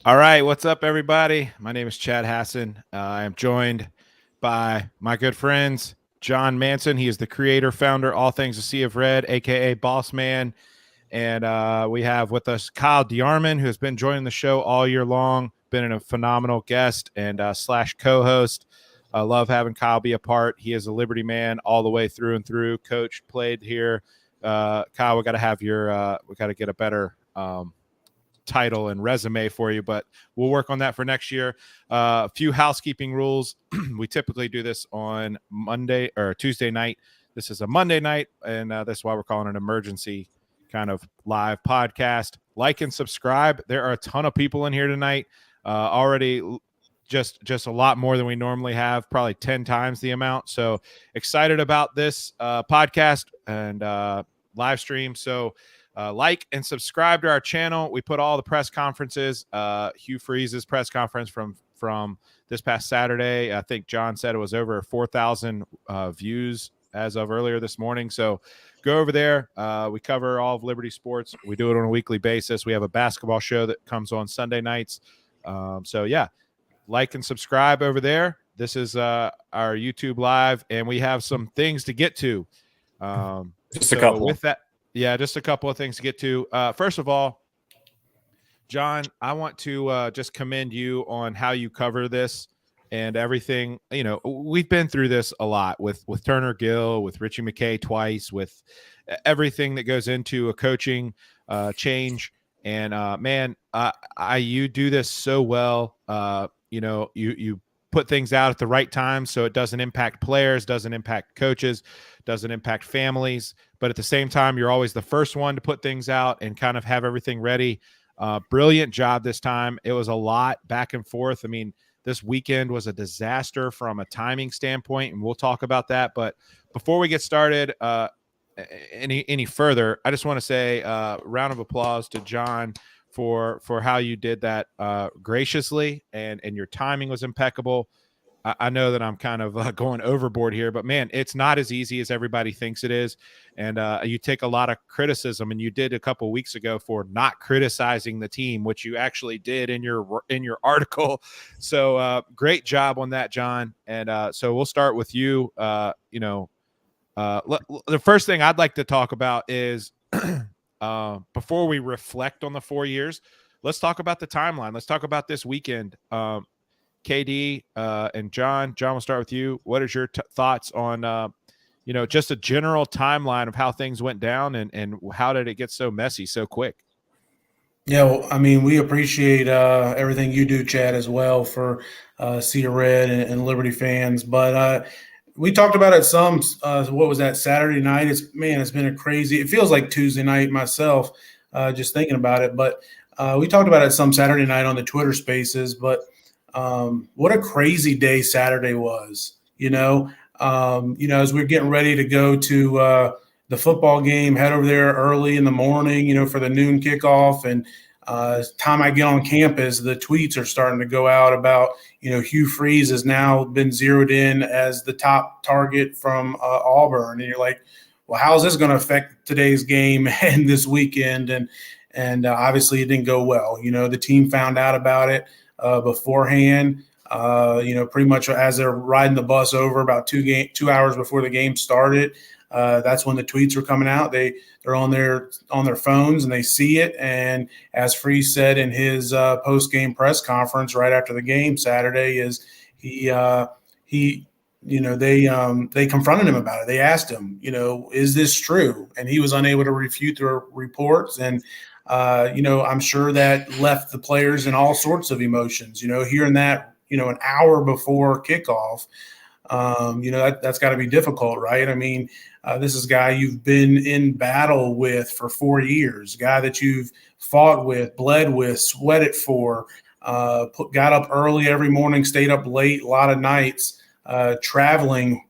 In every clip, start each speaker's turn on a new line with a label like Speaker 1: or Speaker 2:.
Speaker 1: All right, what's up, everybody? My name is Chad Hasson. I am joined by my good friends, John Manson. He is the creator, founder, All Things A Sea of Red, a.k.a. Boss Man. And we have with us Kyle DeArmon, who has been joining the show all year long, been a phenomenal guest and slash co-host. I love having Kyle be a part. He is a Liberty man all the way through and through. Coach played here. Kyle, we got to have your we got to get a better title and resume for you, but we'll work on that for next year. A few housekeeping rules. We typically do this on Monday or Tuesday night. This is a Monday night, and that's why we're calling it an emergency kind of live podcast. Like and subscribe. There are a ton of people in here tonight. Already just a lot more than we normally have, probably 10 times the amount. So excited about this podcast and live stream. So like and subscribe to our channel. We put all the press conferences, Hugh Freeze's press conference from this past Saturday. I think John said it was over 4,000 views as of earlier this morning. So go over there. We cover all of Liberty sports. We do it on a weekly basis. We have a basketball show that comes on Sunday nights. So yeah, like and subscribe over there. This is our YouTube live, and we have some things to get to.
Speaker 2: Just a couple.
Speaker 1: With that. Yeah, just a couple of things to get to. First of all, John, I want to just commend you on how you cover this and everything. You know, we've been through this a lot with Turner Gill, with Richie McKay twice, with everything that goes into a coaching change. And man, you do this so well. You know, you put things out at the right time so it doesn't impact players, doesn't impact coaches, doesn't impact families. But at the same time, you're always the first one to put things out and kind of have everything ready. Brilliant job this time. It was a lot back and forth. I mean, this weekend was a disaster from a timing standpoint, and we'll talk about that. But before we get started any further, I just want to say round of applause to John for how you did that graciously, and your timing was impeccable. I know that I'm kind of going overboard here, but man, it's not as easy as everybody thinks it is. And you take a lot of criticism, and you did a couple weeks ago for not criticizing the team, which you actually did in your article. So great job on that, John. And so we'll start with you. The first thing I'd like to talk about is before we reflect on the 4 years, let's talk about the timeline. Let's talk about this weekend. KD and John, we'll start with you. What is your thoughts on, just a general timeline of how things went down and how did it get so messy so quick?
Speaker 3: Yeah, well, I mean, we appreciate everything you do, Chad, as well for Sea of Red and Liberty fans. But we talked about it some, what was that, Saturday night? It's been a crazy – it feels like Tuesday night myself, just thinking about it. But we talked about it some Saturday night on the Twitter Spaces. But what a crazy day Saturday was, as we're getting ready to go to the football game, head over there early in the morning, for the noon kickoff. And time I get on campus, the tweets are starting to go out about, Hugh Freeze has now been zeroed in as the top target from Auburn. And you're like, well, how is this going to affect today's game and this weekend? And and obviously it didn't go well. The team found out about it beforehand. Pretty much as they're riding the bus over about 2 hours before the game started. That's when the tweets were coming out. They're on their phones and they see it. And as Freeze said in his post game press conference right after the game Saturday, is they confronted him about it. They asked him, is this true? And he was unable to refute the reports. And I'm sure that left the players in all sorts of emotions. Hearing that an hour before kickoff. That's got to be difficult, right? I mean, this is a guy you've been in battle with for 4 years, a guy that you've fought with, bled with, sweated for, got up early every morning, stayed up late, a lot of nights, traveling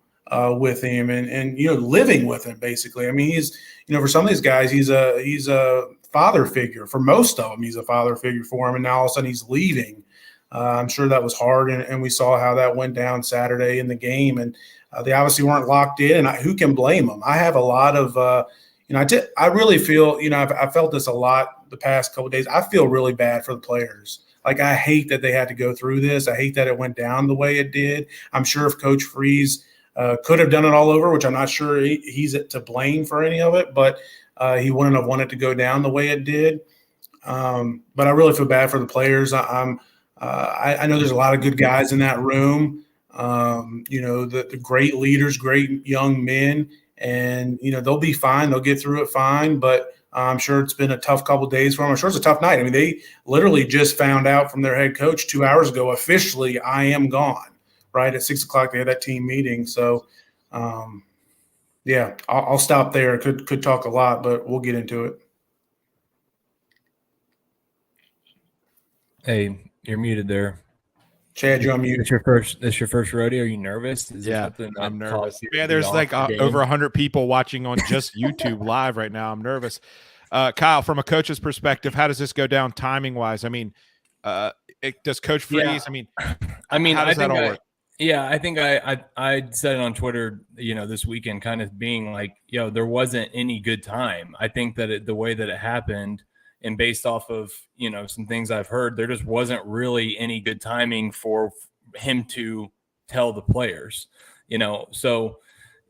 Speaker 3: with him and living with him, basically. I mean, he's, for some of these guys, he's a father figure. For most of them, he's a father figure for him. And now all of a sudden he's leaving. I'm sure that was hard, and we saw how that went down Saturday in the game, and they obviously weren't locked in. And who can blame them? I have a lot of, I really feel, I felt this a lot the past couple of days. I feel really bad for the players. Like, I hate that they had to go through this. I hate that it went down the way it did. I'm sure if Coach Freeze could have done it all over, which I'm not sure he's to blame for any of it, but he wouldn't have wanted to go down the way it did. But I really feel bad for the players. I know there's a lot of good guys in that room, the great leaders, great young men, and, they'll be fine. They'll get through it fine, but I'm sure it's been a tough couple of days for them. I'm sure it's a tough night. I mean, they literally just found out from their head coach 2 hours ago, officially, I am gone, right? At 6 o'clock, they had that team meeting. So, yeah, I'll stop there. Could talk a lot, but we'll get into it.
Speaker 2: Hey, you're muted there.
Speaker 3: Chad, you're on mute.
Speaker 2: This your first rodeo? Are you nervous?
Speaker 1: I'm nervous. Yeah, there's like over 100 people watching on just YouTube live right now. I'm nervous. Kyle, from a coach's perspective, how does this go down timing wise? I mean, does Coach Freeze?
Speaker 2: Yeah.
Speaker 1: How does that all work?
Speaker 2: Yeah, I think I said it on Twitter, this weekend, kind of being like, there wasn't any good time. I think that the way that it happened, and based off of, some things I've heard, there just wasn't really any good timing for him to tell the players, So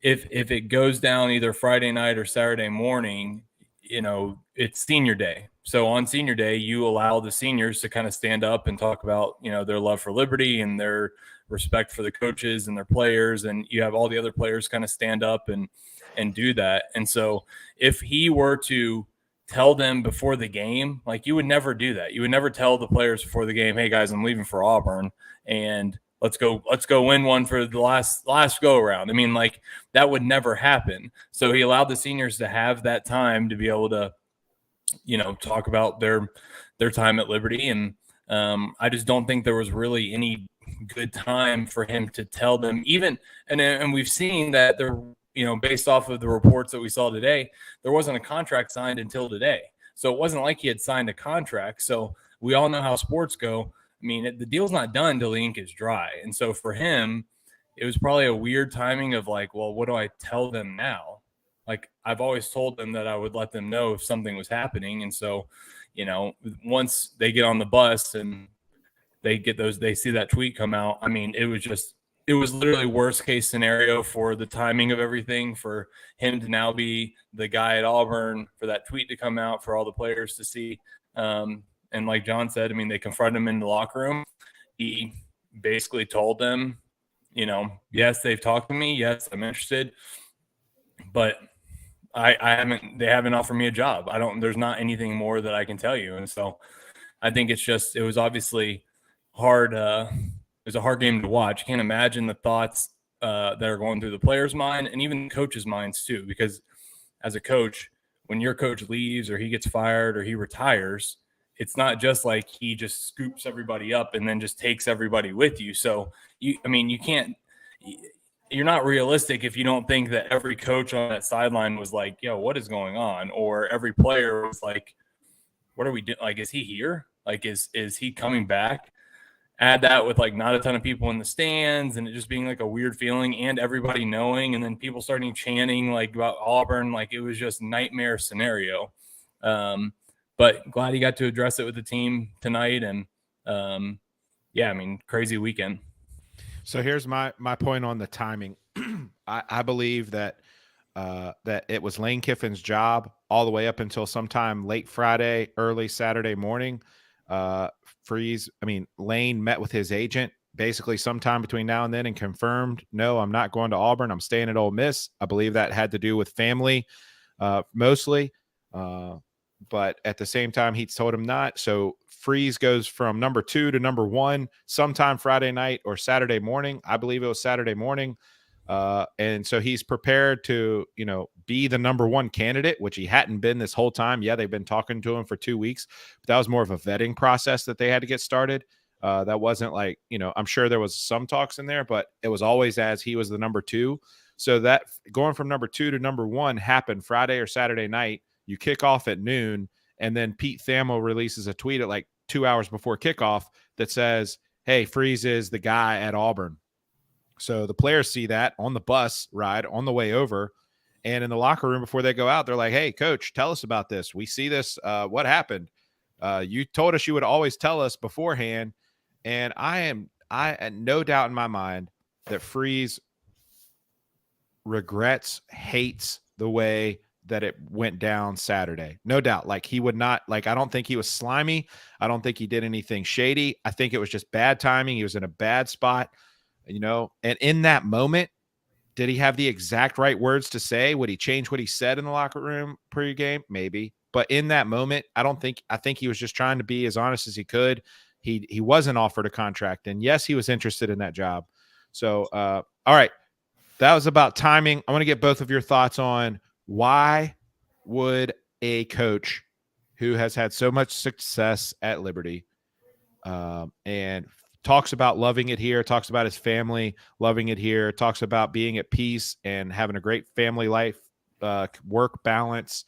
Speaker 2: if it goes down either Friday night or Saturday morning, it's senior day. So on senior day, you allow the seniors to kind of stand up and talk about, their love for liberty and their respect for the coaches and their players. And you have all the other players kind of stand up and do that. And so if he were to tell them before the game, like, you would never do that. You would never tell the players before the game, hey guys, I'm leaving for Auburn and let's go win one for the last go around. I mean, like, that would never happen. So he allowed the seniors to have that time to be able to, talk about their time at Liberty. And I just don't think there was really any good time for him to tell them even, and we've seen that there, based off of the reports that we saw today, there wasn't a contract signed until today. So it wasn't like he had signed a contract. So we all know how sports go. I mean, the deal's not done until the ink is dry. And so for him, it was probably a weird timing of like, well, what do I tell them now? Like, I've always told them that I would let them know if something was happening. And so, once they get on the bus and they see that tweet come out, I mean, it was literally worst case scenario for the timing of everything, for him to now be the guy at Auburn, for that tweet to come out, for all the players to see. And like John said, I mean, they confronted him in the locker room. He basically told them, yes, they've talked to me. Yes, I'm interested, but they haven't offered me a job. There's not anything more that I can tell you. And so I think it was obviously hard. It was a hard game to watch. You can't imagine the thoughts that are going through the player's mind and even the coach's minds too, because as a coach, when your coach leaves or he gets fired or he retires, it's not just like he just scoops everybody up and then just takes everybody with you. So you're not realistic if you don't think that every coach on that sideline was like, yo, what is going on? Or every player was like, what are we doing? Like, is he here? Like, is he coming back? Add that with like not a ton of people in the stands and it just being like a weird feeling and everybody knowing, and then people starting chanting like about Auburn, like it was just nightmare scenario. but glad he got to address it with the team tonight. And yeah, I mean, crazy weekend.
Speaker 1: So here's my point on the timing. I believe that that it was Lane Kiffin's job all the way up until sometime late Friday, early Saturday morning. Lane met with his agent basically sometime between now and then and confirmed, no, I'm not going to Auburn. I'm staying at Ole Miss. I believe that had to do with family, mostly. But at the same time, he told him not. So Freeze goes from number 2 to number 1 sometime Friday night or Saturday morning. I believe it was Saturday morning. And so he's prepared to, be the number 1 candidate, which he hadn't been this whole time. Yeah, they've been talking to him for 2 weeks, but that was more of a vetting process that they had to get started. That wasn't like, I'm sure there was some talks in there, but it was always as he was the number 2. So that going from number 2 to number 1 happened Friday or Saturday night. You kick off at noon, and then Pete Thamel releases a tweet at like 2 hours before kickoff that says, hey, Freeze is the guy at Auburn. So the players see that on the bus ride on the way over, and in the locker room before they go out, they're like, hey, coach, tell us about this. We see this. What happened? You told us you would always tell us beforehand. And I had no doubt in my mind that Freeze regrets, hates the way that it went down Saturday. No doubt. Like he would not, I don't think he was slimy. I don't think he did anything shady. I think it was just bad timing. He was in a bad spot, and in that moment, did he have the exact right words to say? Would he change what he said in the locker room pregame? Maybe. But in that moment, I think he was just trying to be as honest as he could. He wasn't offered a contract, and yes, he was interested in that job. So, all right. That was about timing. I want to get both of your thoughts on why would a coach who has had so much success at Liberty and talks about loving it here, talks about his family, loving it here, talks about being at peace and having a great family life, work balance,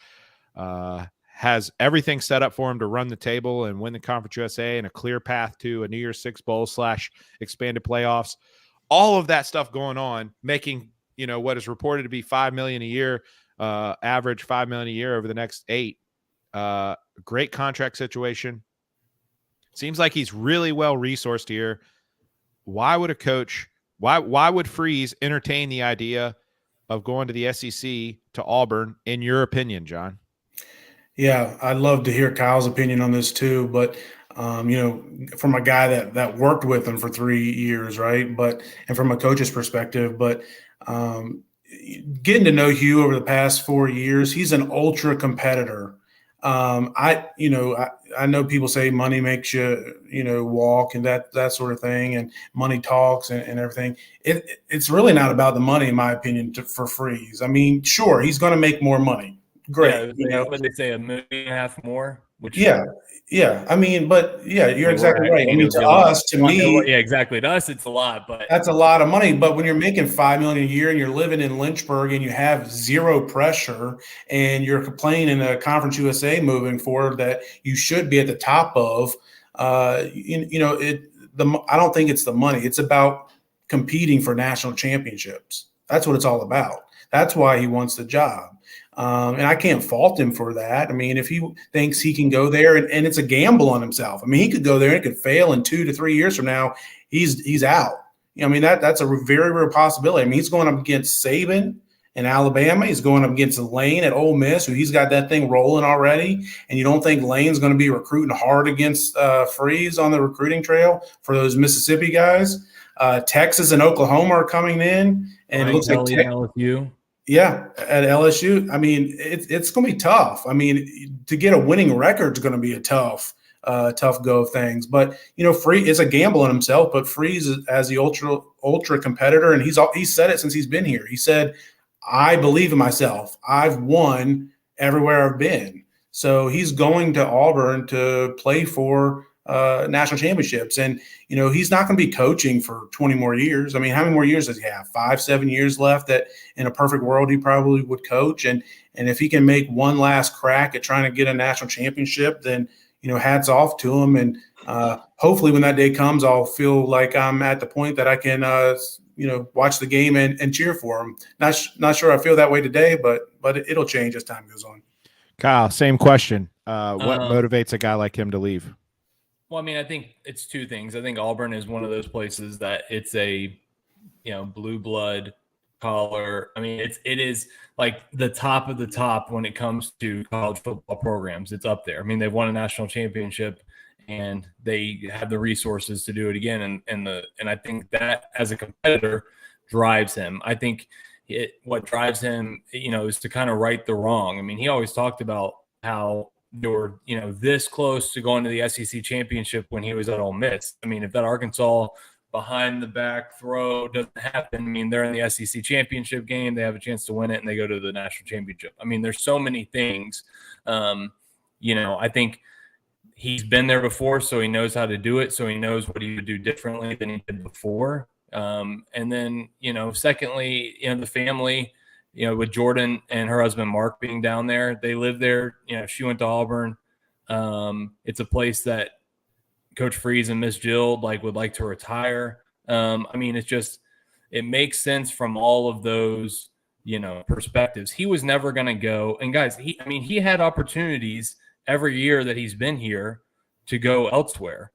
Speaker 1: has everything set up for him to run the table and win the Conference USA and a clear path to a New Year's Six Bowl / expanded playoffs. All of that stuff going on, making, what is reported to be $5 million a year, average $5 million a year over the next 8. Great contract situation. Seems like he's really well resourced here. Why would a coach, why would Freeze entertain the idea of going to the SEC to Auburn, in your opinion, John?
Speaker 3: Yeah, I'd love to hear Kyle's opinion on this too, but from a guy that worked with him for 3 years, right? And from a coach's perspective, but getting to know Hugh over the past 4 years, he's an ultra competitor. I know people say money makes you, walk and that sort of thing, and money talks and everything. It's really not about the money, in my opinion, for Freeze. I mean, sure, he's going to make more money. Great.
Speaker 2: Yeah, what they say, $1.5 million more. Which
Speaker 3: yeah. I mean, but yeah, you're exactly right. I mean, to me,
Speaker 2: yeah, exactly. To us, it's a lot, but
Speaker 3: that's a lot of money. But when you're making $5 million a year and you're living in Lynchburg and you have zero pressure and you're playing in a Conference USA moving forward that you should be at the top of, I don't think it's the money. It's about competing for national championships. That's what it's all about. That's why he wants the job. And I can't fault him for that. I mean, if he thinks he can go there and it's a gamble on himself. I mean, he could go there and it could fail, in 2 to 3 years from now, he's out. I mean, that's a very real possibility. I mean, he's going up against Saban in Alabama. He's going up against Lane at Ole Miss, who he's got that thing rolling already. And you don't think Lane's going to be recruiting hard against Freeze on the recruiting trail for those Mississippi guys? Texas and Oklahoma are coming in, and it looks like
Speaker 2: LSU.
Speaker 3: Yeah, at LSU. I mean, it's going to be tough. I mean, to get a winning record is going to be a tough go of things. But Freeze is a gamble on himself. But Freeze as the ultra competitor, and he's said it since he's been here. He said, "I believe in myself. I've won everywhere I've been." So he's going to Auburn to play for national championships. And, he's not going to be coaching for 20 more years. I mean, how many more years does he have? 5-7 years left that in a perfect world, he probably would coach. And if he can make one last crack at trying to get a national championship, then, hats off to him. And hopefully when that day comes, I'll feel like I'm at the point that I can, watch the game and cheer for him. Not sure I feel that way today, but it'll change as time goes on.
Speaker 1: Kyle, same question. What motivates a guy like him to leave?
Speaker 2: Well, I mean, I think it's two things. I think Auburn is one of those places that it's a, blue blood collar. I mean, it is like the top of the top when it comes to college football programs. It's up there. I mean, they've won a national championship and they have the resources to do it again. And I think that as a competitor drives him. I think what drives him, is to kind of right the wrong. I mean, he always talked about how they were, this close to going to the SEC championship when he was at Ole Miss. I mean, if that Arkansas behind the back throw doesn't happen, I mean, they're in the SEC championship game, they have a chance to win it, and they go to the national championship. I mean, there's so many things. I think he's been there before, so he knows how to do it. So he knows what he would do differently than he did before. And then, secondly, the family, with Jordan and her husband Mark being down there, they live there. She went to Auburn. It's a place that Coach Freeze and Miss Jill would like to retire. I mean, it makes sense from all of those, perspectives. He was never going to go. And guys, he had opportunities every year that he's been here to go elsewhere.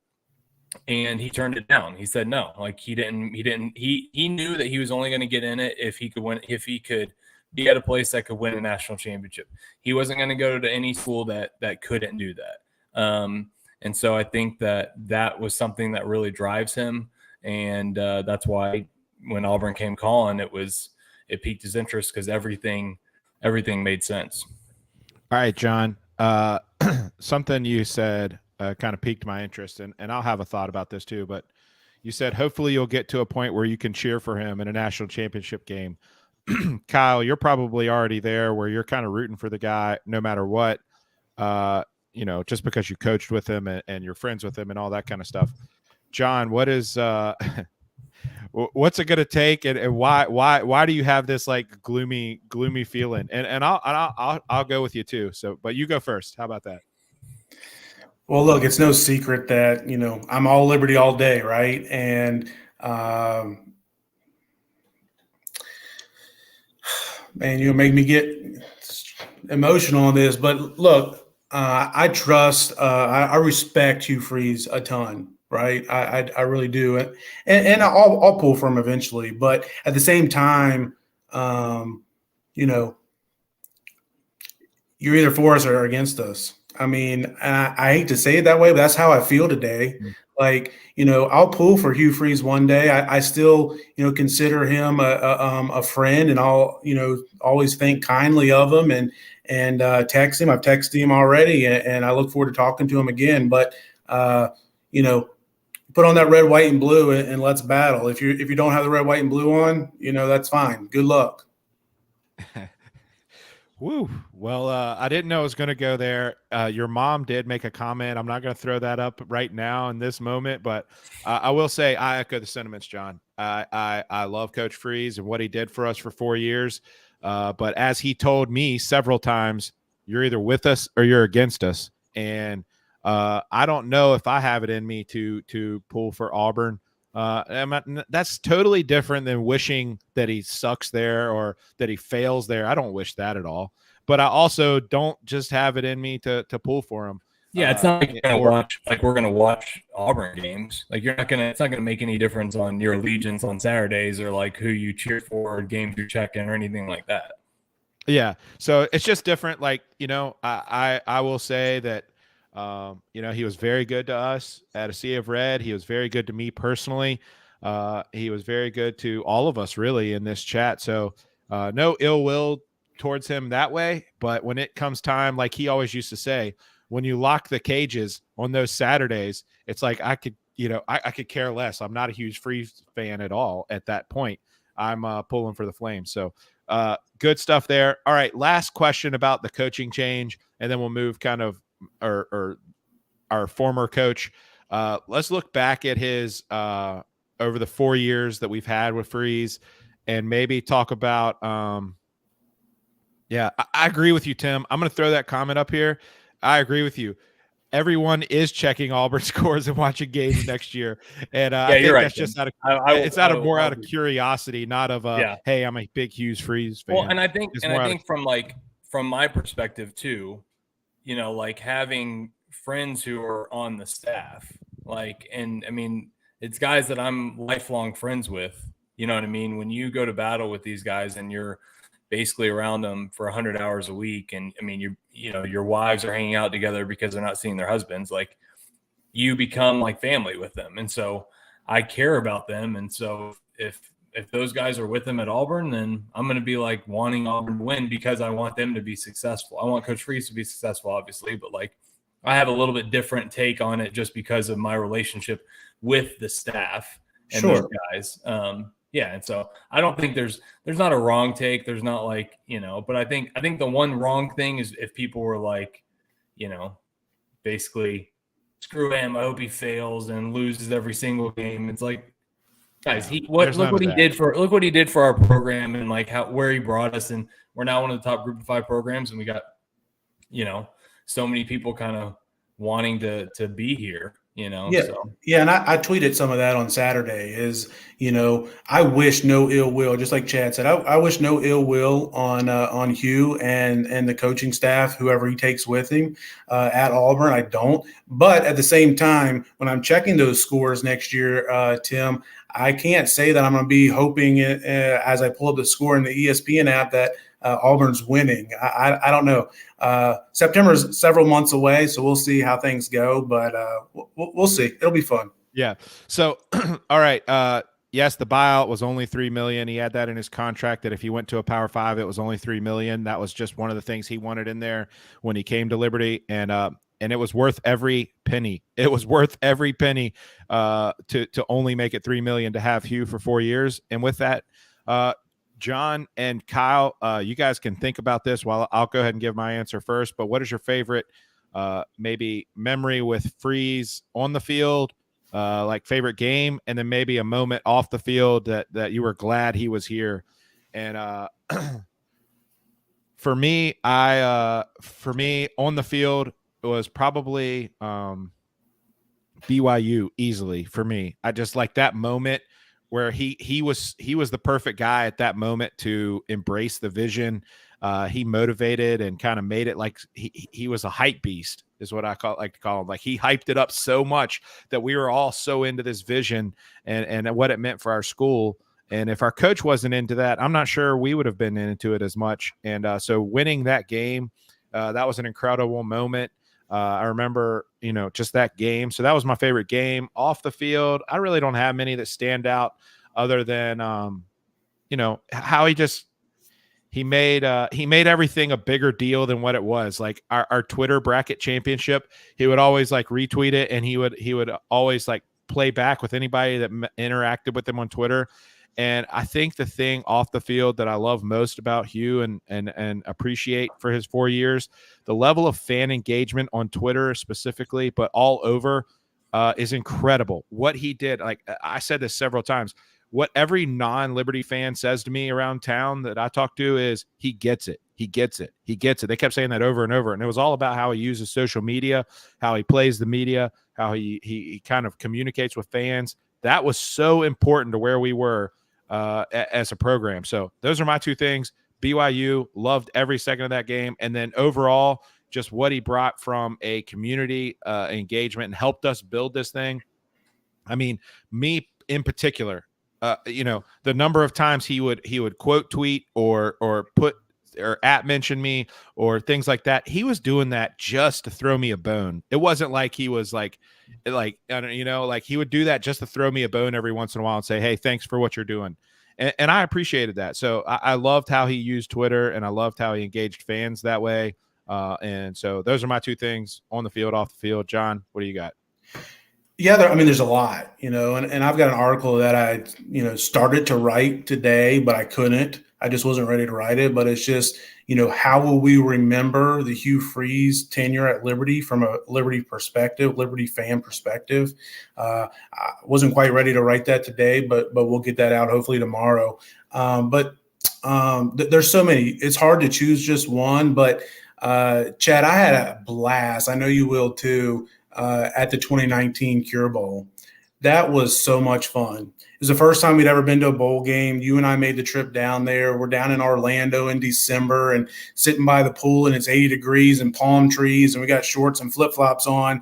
Speaker 2: And he turned it down. He said no. He knew that he was only going to get in it if he could be at a place that could win a national championship. He wasn't going to go to any school that couldn't do that. And so I think that was something that really drives him. And that's why when Auburn came calling, it piqued his interest because everything made sense.
Speaker 1: All right, John, something you said kind of piqued my interest, and I'll have a thought about this too, but you said, hopefully you'll get to a point where you can cheer for him in a national championship game. Kyle, you're probably already there where you're kind of rooting for the guy no matter what, just because you coached with him and you're friends with him and all that kind of stuff. John, what is what's it going to take, and why do you have this gloomy feeling? And I'll go with you too. So, but you go first. How about that?
Speaker 3: Well, look, it's no secret that, I'm all Liberty all day, right? And man, you make me get emotional on this. But look, I trust, I respect Hugh Freeze a ton, right? I really do. And I'll pull for him eventually. But at the same time, you're either for us or against us. I mean, I hate to say it that way, but that's how I feel today. I'll pull for Hugh Freeze one day. I still, consider him a friend, and I'll, always think kindly of him and text him. I've texted him already, and I look forward to talking to him again. But, put on that red, white, and blue, and let's battle. If you don't have the red, white, and blue on, that's fine. Good luck.
Speaker 1: Woo. Well, I didn't know it was going to go there. Your mom did make a comment. I'm not going to throw that up right now in this moment, but I will say I echo the sentiments, John. I love Coach Freeze and what he did for us for 4 years. But as he told me several times, you're either with us or you're against us. And I don't know if I have it in me to pull for Auburn. That's totally different than wishing that he sucks there or that he fails there. I don't wish that at all, but I also don't just have it in me to pull for him.
Speaker 2: Yeah, it's not we're gonna watch Auburn games. It's not gonna make any difference on your allegiance on Saturdays or who you cheer for or games you're checking or anything like that.
Speaker 1: Yeah, so it's just different. I will say that. He was very good to us at a Sea of Red. He was very good to me personally. He was very good to all of us really in this chat. So no ill will towards him that way. But when it comes time, like he always used to say, when you lock the cages on those Saturdays, it's like I could care less. I'm not a huge Freeze fan at all at that point. I'm pulling for the Flames. So good stuff there. All right, last question about the coaching change, and then we'll move kind of or our former coach. Let's look back at his over the 4 years that we've had with Freeze and maybe talk about I agree with you, Tim. I'm going to throw that comment up here. I agree with you. Everyone is checking Auburn scores and watching games next year. And I think that's just out of out of curiosity, not of hey, I'm a big Hugh Freeze fan.
Speaker 2: Well, and I think from my perspective too, like having friends who are on the staff, and I mean, it's guys that I'm lifelong friends with. You know what I mean? When you go to battle with these guys and you're basically around them for 100 hours a week, and I mean, your wives are hanging out together because they're not seeing their husbands, like you become like family with them. And so I care about them. And so if those guys are with them at Auburn, then I'm going to be like wanting Auburn to win because I want them to be successful. I want Coach Freeze to be successful, obviously, but like I have a little bit different take on it just because of my relationship with the staff and those guys. Yeah. And so I don't think there's not a wrong take. There's not like, but I think the one wrong thing is if people were like, basically screw him, I hope he fails and loses every single game. It's like, guys, look what he did for our program, and like where he brought us, and we're now one of the top group of 5 programs, and we got, so many people kind of wanting to be here.
Speaker 3: Yeah. And I tweeted some of that on Saturday is, I wish no ill will, just like Chad said, I wish no ill will on Hugh and the coaching staff, whoever he takes with him at Auburn. I don't. But at the same time, when I'm checking those scores next year, Tim, I can't say that I'm going to be hoping as I pull up the score in the ESPN app that Auburn's winning. I don't know. September's several months away, so we'll see how things go. But we'll see. It'll be fun.
Speaker 1: Yeah. So, all right. Yes, the buyout was only $3 million. He had that in his contract that if he went to a Power 5, it was only $3 million. That was just one of the things he wanted in there when he came to Liberty, and it was worth every penny. It was worth every penny to only make it $3 million to have Hugh for 4 years. And with that, John and Kyle, you guys can think about this while I'll go ahead and give my answer first. But what is your favorite maybe memory with Freeze on the field, like favorite game, and then maybe a moment off the field that you were glad he was here? And for me on the field, it was probably BYU easily for me. I just like that moment where he was the perfect guy at that moment to embrace the vision. He motivated and kind of made it like he was a hype beast, is what I like to call him. Like he hyped it up so much that we were all so into this vision and what it meant for our school. And if our coach wasn't into that, I'm not sure we would have been into it as much. And so winning that game, that was an incredible moment. I remember, just that game. So that was my favorite game. Off the field, I really don't have many that stand out other than, how he made everything a bigger deal than what it was. Like our Twitter bracket championship, he would always like retweet it, and he would always like play back with anybody that interacted with him on Twitter. And I think the thing off the field that I love most about Hugh and appreciate for his 4 years, the level of fan engagement on Twitter specifically, but all over, is incredible. What he did, like I said this several times, what every non-Liberty fan says to me around town that I talk to is he gets it. He gets it. He gets it. They kept saying that over and over. And it was all about how he uses social media, how he plays the media, how he kind of communicates with fans. That was so important to where we were as a program. So those are my two things. BYU, loved every second of that game. And then overall, just what he brought from a community engagement and helped us build this thing. I mean, me in particular, the number of times he would quote tweet or put or mention me or things like that. He was doing that just to throw me a bone. It wasn't like he was like he would do that just to throw me a bone every once in a while and say, hey, thanks for what you're doing. And I appreciated that. So I loved how he used Twitter, and I loved how he engaged fans that way. And so those are my two things, on the field, off the field. John, what do you got?
Speaker 3: Yeah, there's a lot, and I've got an article that I, started to write today, but I couldn't. I just wasn't ready to write it. But it's just, how will we remember the Hugh Freeze tenure at Liberty from a Liberty perspective, Liberty fan perspective? I wasn't quite ready to write that today, but we'll get that out hopefully tomorrow. There's so many. It's hard to choose just one. But Chad, I had a blast. I know you will too. At the 2019 Cure Bowl. that was so much fun. It was the first time we'd ever been to a bowl game. You and I made the trip down there. We're down in Orlando in December and sitting by the pool, and it's 80 degrees and palm trees, and we got shorts and flip-flops on,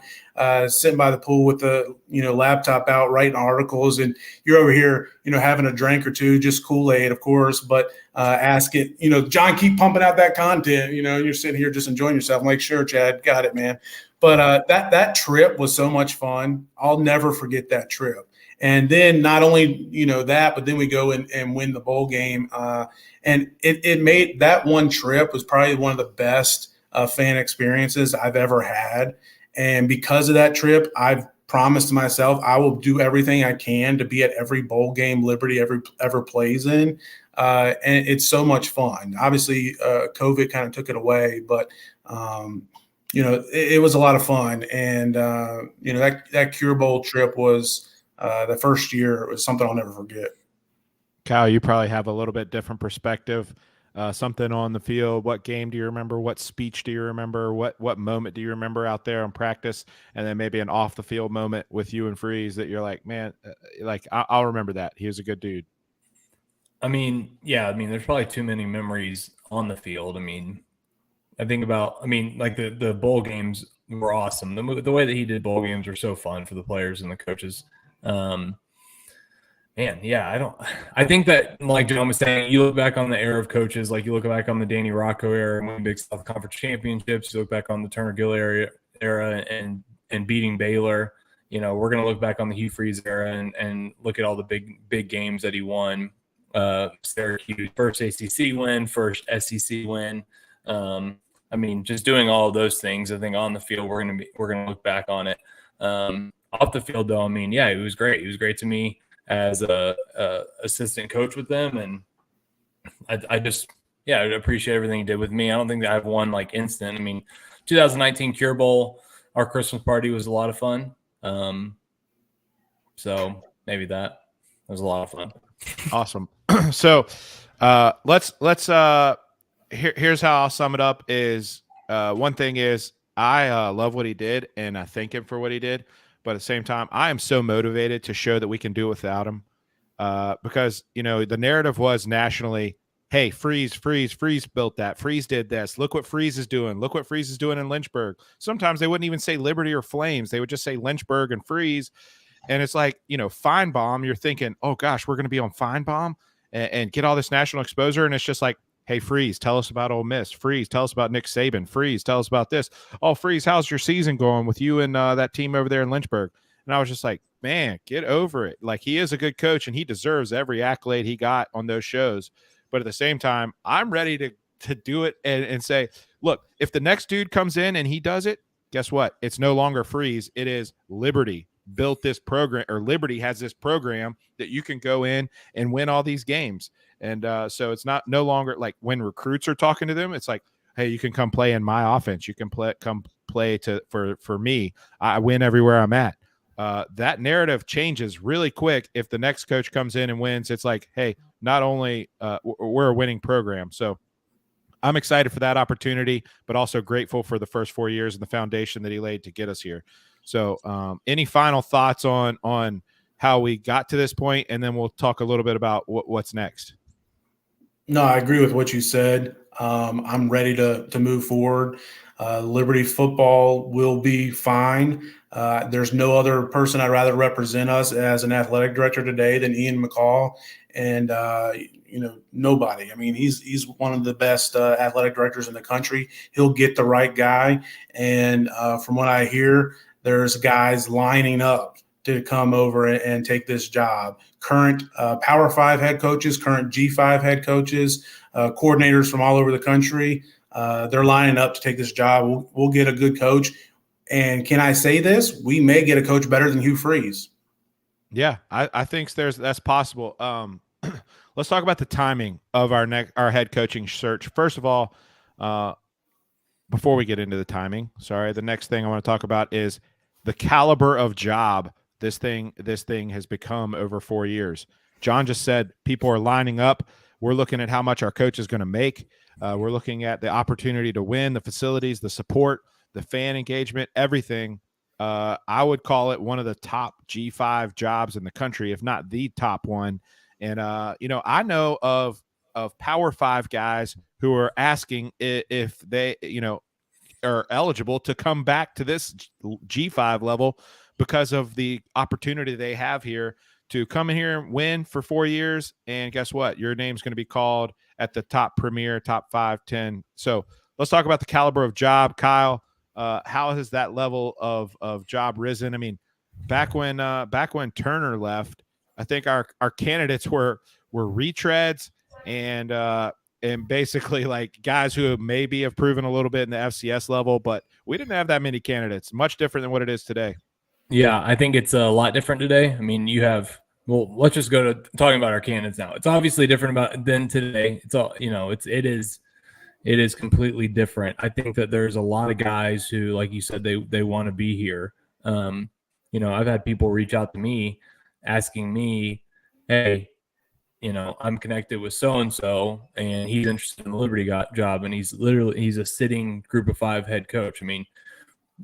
Speaker 3: sitting by the pool with the laptop out writing articles, and you're over here having a drink or two, just Kool-Aid, of course, but asking, John, keep pumping out that content, you're sitting here just enjoying yourself. I'm like, sure, Chad, got it, man. But that trip was so much fun. I'll never forget that trip. And then not only that, but then we go and win the bowl game. And it made that one trip was probably one of the best fan experiences I've ever had. And because of that trip, I've promised myself I will do everything I can to be at every bowl game Liberty ever plays in. And it's so much fun. Obviously, COVID kind of took it away, but it was a lot of fun. And that Cure Bowl trip was the first year. It was something I'll never forget.
Speaker 1: Kyle, you probably have a little bit different perspective. Something on the field. What game do you remember? What speech do you remember? What moment do you remember out there in practice? And then maybe an off the field moment with you and Freeze that you're like, man, I'll remember that. He was a good dude.
Speaker 2: There's probably too many memories on the field. I think about, the bowl games were awesome. The way that he did bowl games were so fun for the players and the coaches. I think that, like John was saying, you look back on the era of coaches, like you look back on the Danny Rocco era and winning Big South Conference championships, you look back on the Turner Gill era and beating Baylor. We're going to look back on the Hugh Freeze era and look at all the big games that he won. Syracuse, first ACC win, first SEC win. Just doing all of those things. I think on the field, we're going to look back on it. Off the field, though, it was great. He was great to me as a assistant coach with them, and I appreciate everything he did with me. I don't think that I've won instant. 2019 Cure Bowl, our Christmas party was a lot of fun. So maybe that was a lot of fun.
Speaker 1: Awesome. So here's how I'll sum it up is one thing is I love what he did and I thank him for what he did. But at the same time, I am so motivated to show that we can do it without him because, the narrative was nationally, hey, Freeze built that. Freeze did this. Look what Freeze is doing. Look what Freeze is doing in Lynchburg. Sometimes they wouldn't even say Liberty or Flames. They would just say Lynchburg and Freeze. And it's like, Feinbaum, you're thinking, oh, gosh, we're going to be on Feinbaum and get all this national exposure. And it's just like, hey, Freeze, tell us about Ole Miss. Freeze, tell us about Nick Saban. Freeze, tell us about this. Oh, Freeze, how's your season going with you and that team over there in Lynchburg? And I was just like, man, get over it. Like, he is a good coach, and he deserves every accolade he got on those shows. But at the same time, I'm ready to do it and say, look, if the next dude comes in and he does it, guess what? It's no longer Freeze. It is Liberty built this program, or Liberty has this program that you can go in and win all these games. And so it's no longer like when recruits are talking to them, it's like, hey, you can come play in my offense. You can come play for me. I win everywhere I'm at. That narrative changes really quick. If the next coach comes in and wins, it's like, hey, not only we're a winning program. So I'm excited for that opportunity, but also grateful for the first 4 years and the foundation that he laid to get us here. So any final thoughts on how we got to this point, and then we'll talk a little bit about what's next.
Speaker 3: No, I agree with what you said. I'm ready to move forward. Liberty football will be fine. There's no other person I'd rather represent us as an athletic director today than Ian McCall. And, nobody. He's one of the best athletic directors in the country. He'll get the right guy. And from what I hear, there's guys lining up to come over and take this job. Current Power 5 head coaches, current G5 head coaches, coordinators from all over the country. They're lining up to take this job. We'll get a good coach. And can I say this? We may get a coach better than Hugh Freeze.
Speaker 1: Yeah, I think that's possible. Let's talk about the timing of our head coaching search. First of all, before we get into the timing, the next thing I want to talk about is the caliber of job this thing has become over 4 years. John just said people are lining up. We're looking at how much our coach is going to make. We're looking at the opportunity to win, the facilities, the support, the fan engagement, everything. I would call it one of the top G5 jobs in the country, if not the top one. And I know of Power 5 guys who are asking if they, are eligible to come back to this G5 level because of the opportunity they have here to come in here and win for 4 years. And guess what? Your name's going to be called at the top premier, top 5, 10. So let's talk about the caliber of job. Kyle, how has that level of job risen? I mean, back when Turner left, I think our candidates were retreads and basically like guys who maybe have proven a little bit in the FCS level, but we didn't have that many candidates. Much different than what it is today.
Speaker 2: Yeah, I think it's a lot different today. I mean, let's just go to talking about our candidates now. It's obviously different than today. It's all, it is completely different. I think that there's a lot of guys who, like you said, they want to be here. I've had people reach out to me asking me, hey, I'm connected with so-and-so and he's interested in the Liberty job. And he's a sitting group of 5 head coach. I mean,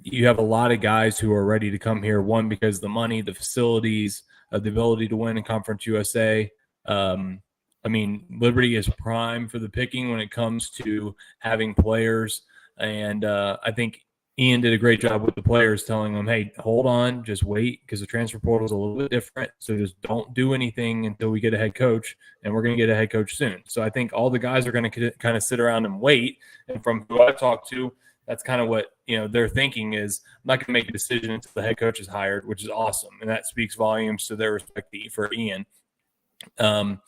Speaker 2: you have a lot of guys who are ready to come here. One, because of the money, the facilities, the ability to win in Conference USA. Liberty is prime for the picking when it comes to having players. And I think Ian did a great job with the players, telling them, hey, hold on, just wait, because the transfer portal is a little bit different. So just don't do anything until we get a head coach, and we're going to get a head coach soon. So I think all the guys are going to kind of sit around and wait. And from who I've talked to, that's kind of what they're thinking is, I'm not going to make a decision until the head coach is hired, which is awesome. And that speaks volumes to their respect for Ian. And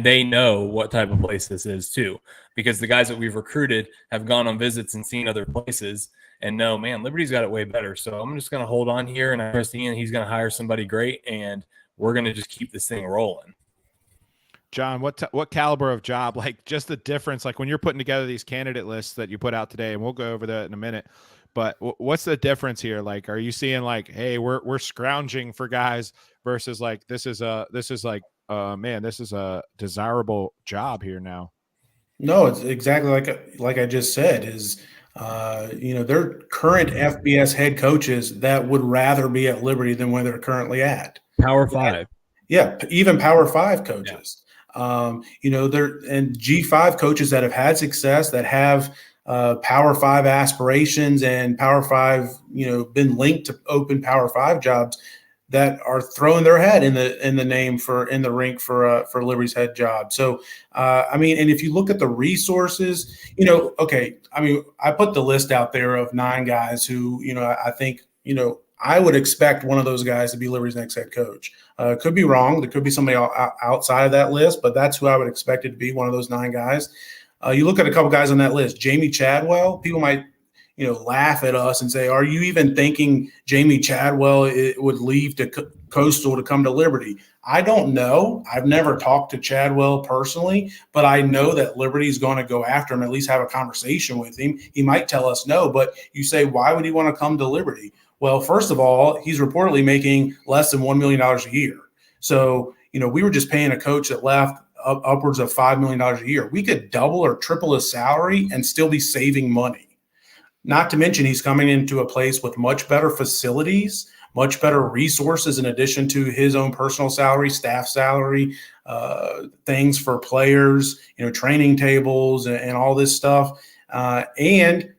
Speaker 2: they know what type of place this is too, because the guys that we've recruited have gone on visits and seen other places and know, man, Liberty's got it way better. So I'm just going to hold on here, and I trust Ian. He's going to hire somebody great, and we're going to just keep this thing rolling.
Speaker 1: John, what caliber of job, like just the difference, like when you're putting together these candidate lists that you put out today, and we'll go over that in a minute, but what's the difference here? Like, are you seeing like, hey, we're scrounging for guys versus like, this is a desirable job here now?
Speaker 3: No, it's exactly like I just said is, they're current FBS head coaches that would rather be at Liberty than where they're currently at.
Speaker 2: Power 5.
Speaker 3: Yeah, even Power 5 coaches. Yeah. And G5 coaches that have had success, that have Power 5 aspirations and Power 5, been linked to open Power 5 jobs, that are throwing their head in the rink for Liberty's head job. So, and if you look at the resources, I put the list out there of 9 guys who, I think, I would expect one of those guys to be Liberty's next head coach. Could be wrong. There could be somebody outside of that list, but that's who I would expect it to be, one of those 9 guys. You look at a couple guys on that list, Jamie Chadwell, people might, laugh at us and say, are you even thinking Jamie Chadwell would leave to Coastal to come to Liberty? I don't know. I've never talked to Chadwell personally, but I know that Liberty's going to go after him, at least have a conversation with him. He might tell us no, but you say, why would he want to come to Liberty? Well, first of all, he's reportedly making less than $1 million a year. So, we were just paying a coach that left upwards of $5 million a year. We could double or triple his salary and still be saving money. Not to mention he's coming into a place with much better facilities, much better resources in addition to his own personal salary, staff salary, things for players, training tables and all this stuff. And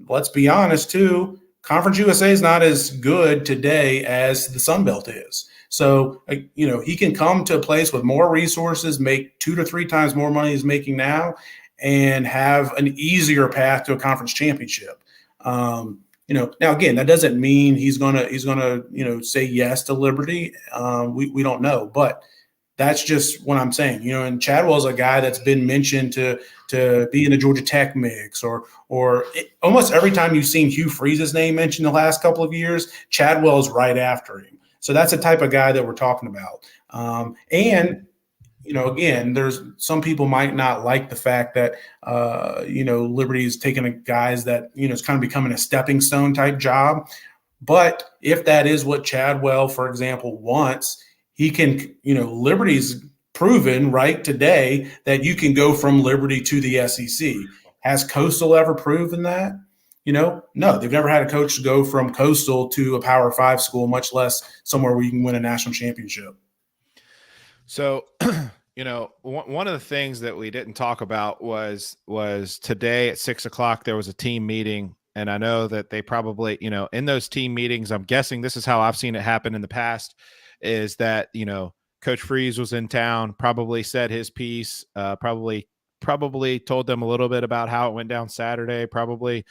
Speaker 3: let's be honest too, Conference USA is not as good today as the Sun Belt is. So, he can come to a place with more resources, make 2 to 3 times more money he's making now, and have an easier path to a conference championship. Now again, that doesn't mean he's gonna say yes to Liberty. We don't know, but that's just what I'm saying. And Chadwell's a guy that's been mentioned to be in the Georgia Tech mix, or almost every time you've seen Hugh Freeze's name mentioned the last couple of years, Chadwell's right after him. So that's the type of guy that we're talking about. Again, there's some people might not like the fact that, Liberty is taking guys that, it's kind of becoming a stepping stone type job. But if that is what Chadwell, for example, wants, he can, Liberty's proven right today that you can go from Liberty to the SEC. Has Coastal ever proven that? No, they've never had a coach go from Coastal to a Power 5 school, much less somewhere where you can win a national championship.
Speaker 1: So, one of the things that we didn't talk about was today at 6:00 there was a team meeting, and I know that they probably, in those team meetings, I'm guessing this is how I've seen it happen in the past, is that Coach Freeze was in town, probably said his piece, probably told them a little bit about how it went down Saturday, probably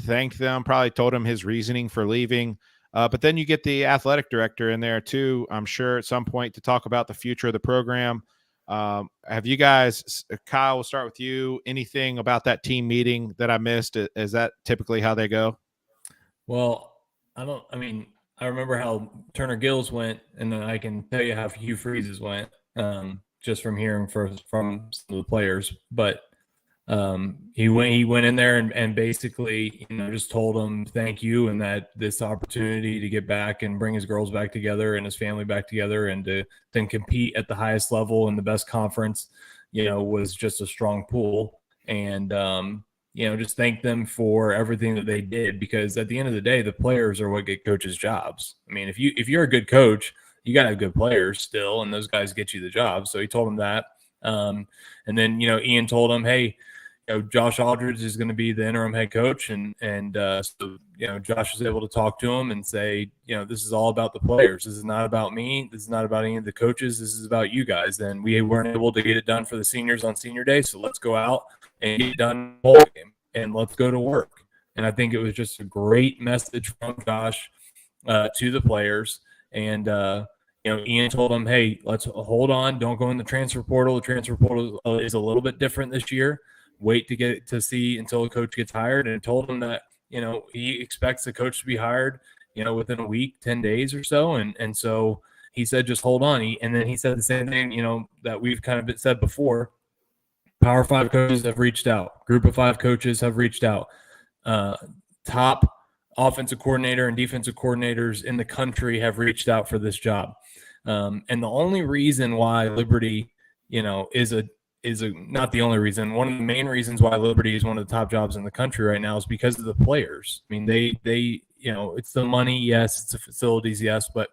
Speaker 1: thanked them, probably told them his reasoning for leaving. But then you get the athletic director in there too, I'm sure at some point, to talk about the future of the program. Have you guys, Kyle, we'll start with you. Anything about that team meeting that I missed? Is that typically how they go?
Speaker 2: Well, I remember how Turner Gill's went, and then I can tell you how Hugh Freeze's went, just from hearing from some of the players. But he went in there and basically, just told them thank you, and that this opportunity to get back and bring his girls back together and his family back together and to then compete at the highest level in the best conference, was just a strong pull. And, just thank them for everything that they did, because at the end of the day, the players are what get coaches jobs. I mean, if you're a good coach, you got to have good players still, and those guys get you the job. So he told them that. And then, Ian told him, hey, Josh Aldridge is going to be the interim head coach. And so, Josh was able to talk to him and say, this is all about the players. This is not about me. This is not about any of the coaches. This is about you guys. And we weren't able to get it done for the seniors on senior day. So let's go out and get it done in the bowl game, and let's go to work. And I think it was just a great message from Josh to the players. And, Ian told him, hey, let's hold on. Don't go in the transfer portal. The transfer portal is a little bit different this year. Wait to get to see until a coach gets hired. And told him that, he expects the coach to be hired, within a week, 10 days or so. And so he said, just hold on. And then he said the same thing, that we've kind of said before. Power 5 coaches have reached out. Group of 5 coaches have reached out. Top offensive coordinator and defensive coordinators in the country have reached out for this job. And the only reason why Liberty, is not the only reason. One of the main reasons why Liberty is one of the top jobs in the country right now is because of the players. I mean, they it's the money, yes, it's the facilities, yes, but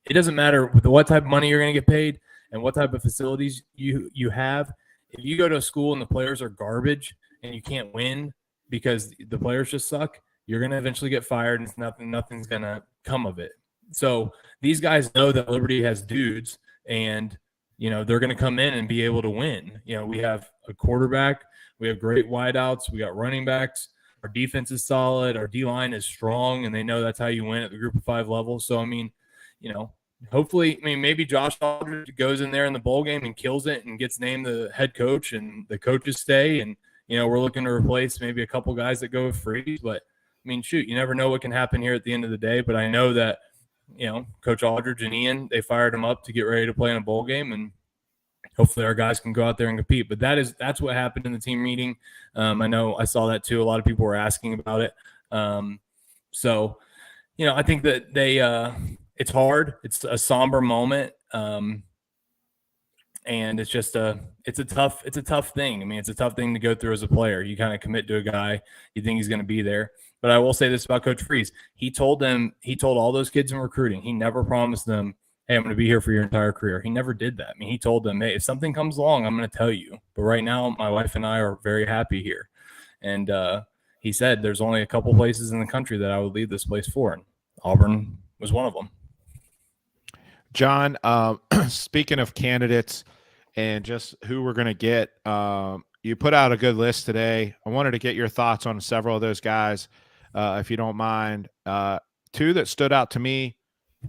Speaker 2: it doesn't matter what type of money you're going to get paid and what type of facilities you have. If you go to a school and the players are garbage and you can't win because the players just suck, you're going to eventually get fired, and nothing's going to come of it. So these guys know that Liberty has dudes, and they're going to come in and be able to win. We have a quarterback, we have great wideouts, we got running backs, our defense is solid, our D-line is strong, and they know that's how you win at the group of 5 level. So, hopefully, maybe Josh Aldridge goes in there in the bowl game and kills it and gets named the head coach, and the coaches stay. And, we're looking to replace maybe a couple guys that go with Freeze. But, shoot, you never know what can happen here at the end of the day. But I know that, Coach Aldridge and Ian, they fired him up to get ready to play in a bowl game. And hopefully our guys can go out there and compete. But that's what happened in the team meeting. I know I saw that too. A lot of people were asking about it. So, I think that they it's hard. It's a somber moment. And it's just it's a tough thing. It's a tough thing to go through as a player. You kind of commit to a guy, you think he's going to be there. But I will say this about Coach Freeze. He told all those kids in recruiting, he never promised them, hey, I'm going to be here for your entire career. He never did that. He told them, hey, if something comes along, I'm going to tell you. But right now, my wife and I are very happy here. And he said there's only a couple places in the country that I would leave this place for. And Auburn was one of them.
Speaker 1: John, speaking of candidates and just who we're going to get, you put out a good list today. I wanted to get your thoughts on several of those guys, if you don't mind. Two that stood out to me,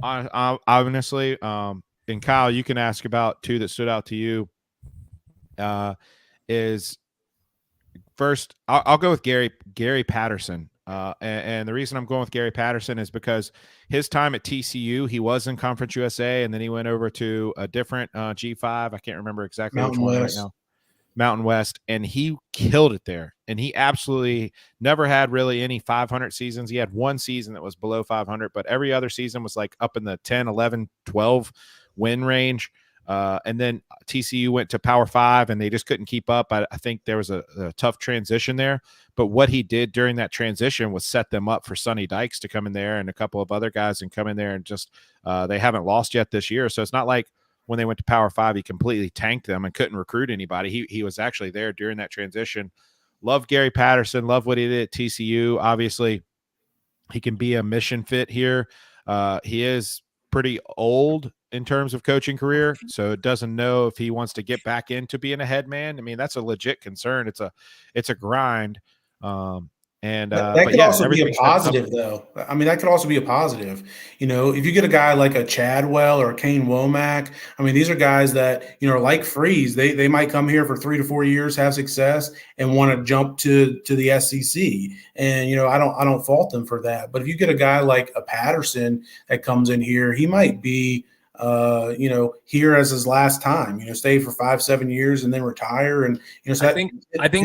Speaker 1: honestly, and Kyle, you can ask about two that stood out to you. Is first, I'll go with Gary Patterson. And the reason I'm going with Gary Patterson is because his time at TCU, he was in Conference USA, and then he went over to a different G5. I can't remember exactly which one right now. Mountain West, and he killed it there. And he absolutely never had really any 500 seasons. He had one season that was below 500, but every other season was like up in the 10, 11, 12 win range. And then TCU went to Power 5 and they just couldn't keep up. I think there was a tough transition there. But what he did during that transition was set them up for Sonny Dykes to come in there and a couple of other guys and come in there and just they haven't lost yet this year. So it's not like when they went to Power 5, he completely tanked them and couldn't recruit anybody. He was actually there during that transition. Love Gary Patterson. Love what he did at TCU. Obviously, he can be a mission fit here. He is pretty old in terms of coaching career, so doesn't know if he wants to get back into being a head man. I mean, that's a legit concern. It's a grind.
Speaker 3: That could also be a positive, though. I mean, that could also be a positive. If you get a guy like a Chadwell or a Kane Womack, I mean, these are guys that, are like Freeze. They might come here for 3 to 4 years, have success, and want to jump to the SEC. And, I don't fault them for that. But if you get a guy like a Patterson that comes in here, he might be here as his last time, stay for 5-7 years and then retire. And, so
Speaker 2: I think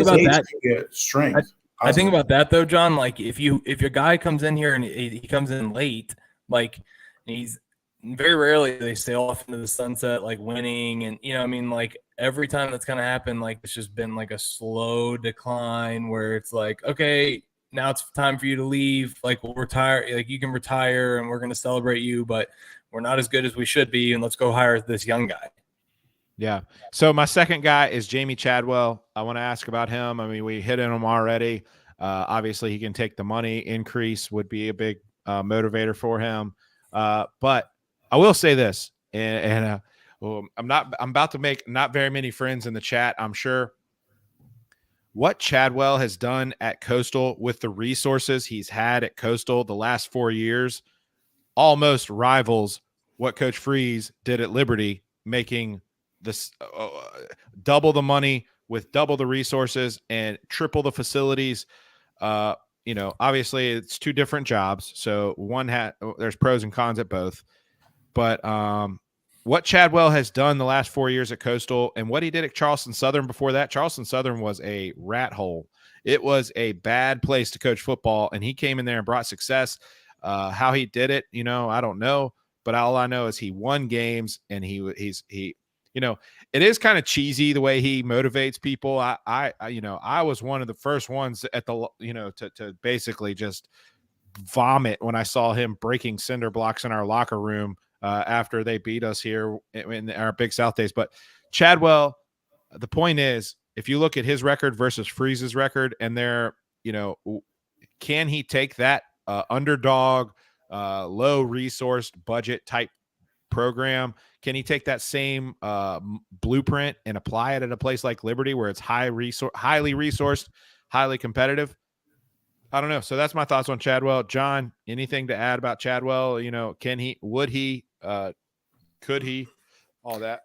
Speaker 2: about that
Speaker 3: strength.
Speaker 2: I think about that though, John. Like if your guy comes in here and he comes in late, like he's very rarely they stay off into the sunset, like winning. And, I mean, like every time that's kind of happened, like it's just been like a slow decline where it's like, okay, now it's time for you to leave. Like we'll retire, like you can retire and we're going to celebrate you, but we're not as good as we should be. And let's go hire this young guy.
Speaker 1: Yeah. So my second guy is Jamie Chadwell. I want to ask about him. I mean, we hit on him already. Obviously, he can take the money increase, would be a big motivator for him. But I will say this, and I'm about to make not very many friends in the chat, I'm sure. What Chadwell has done at Coastal with the resources he's had at Coastal the last 4 years almost rivals what Coach Freeze did at Liberty, making this double the money with double the resources and triple the facilities. Obviously it's two different jobs. So there's pros and cons at both, but what Chadwell has done the last 4 years at Coastal and what he did at Charleston Southern before that, Charleston Southern was a rat hole. It was a bad place to coach football. And he came in there and brought success. How he did it, I don't know, but all I know is he won games and he it is kind of cheesy the way he motivates people. I was one of the first ones at the, to basically just vomit when I saw him breaking cinder blocks in our locker room after they beat us here in our Big South days. But Chadwell, the point is, if you look at his record versus Freeze's record and can he take that underdog, low resourced budget type program? Can he take that same blueprint and apply it at a place like Liberty where it's highly resourced, highly competitive? I don't know. So that's my thoughts on Chadwell. John, anything to add about Chadwell? Can he, would he, could he, all that?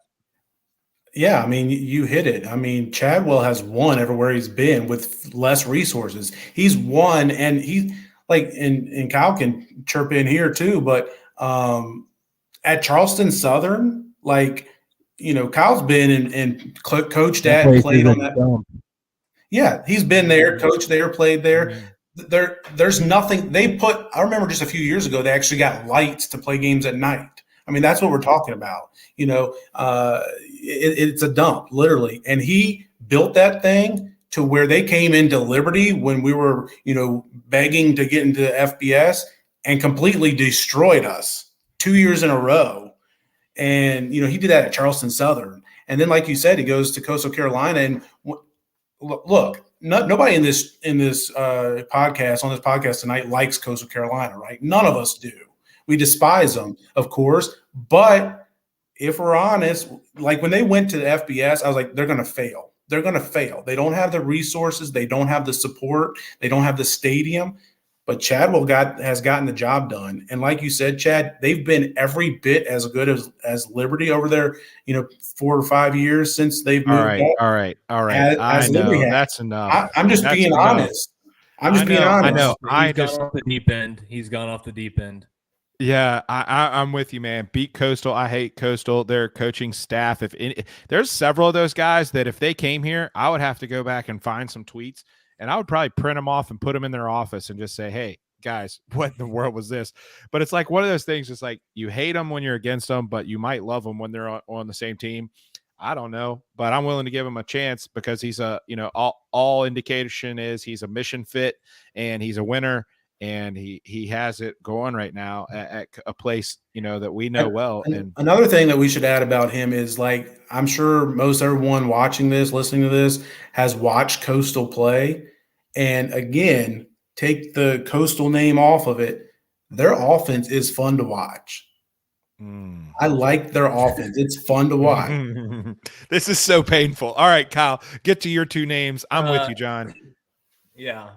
Speaker 3: Yeah, I mean, you hit it. I mean, Chadwell has won everywhere he's been with less resources. He's won, and he and Kyle can chirp in here too, but at Charleston Southern, Kyle's been and coached at and played on that. Yeah, he's been there, coached there, played there. There's nothing I remember just a few years ago, they actually got lights to play games at night. I mean, that's what we're talking about. It's a dump, literally. And he built that thing to where they came into Liberty when we were, begging to get into FBS and completely destroyed us 2 years in a row. And, he did that at Charleston Southern. And then, like you said, he goes to Coastal Carolina. And look, nobody in this podcast tonight likes Coastal Carolina, right? None of us do. We despise them, of course. But if we're honest, when they went to the FBS, I was like, they're going to fail. They're going to fail. They don't have the resources. They don't have the support. They don't have the stadium. But Chadwell has gotten the job done. And like you said, Chad, they've been every bit as good as Liberty over there, 4 or 5 years since they've moved.
Speaker 1: All right.
Speaker 3: As
Speaker 1: I know. That's enough.
Speaker 3: I'm just being honest. I'm just being honest.
Speaker 2: I know. He's gone off the deep end. He's gone off the deep end.
Speaker 1: Yeah, I'm with you, man. Beat Coastal. I hate Coastal. Their coaching staff. There's several of those guys that if they came here, I would have to go back and find some tweets, and I would probably print them off and put them in their office and just say, "Hey, guys, what in the world was this? But it's like one of those things. It's like you hate them when you're against them, but you might love them when they're on the same team. I don't know, but I'm willing to give him a chance because he's a, all indication is he's a mission fit and he's a winner, and he has it going right now at a place, that we know well. And
Speaker 3: another thing that we should add about him is, like, I'm sure most everyone watching this, listening to this, has watched Coastal play. And again, take the Coastal name off of it. Their offense is fun to watch. I like their offense. It's fun to watch.
Speaker 1: This is so painful. All right, Kyle, get to your two names. I'm with you, John.
Speaker 2: Yeah.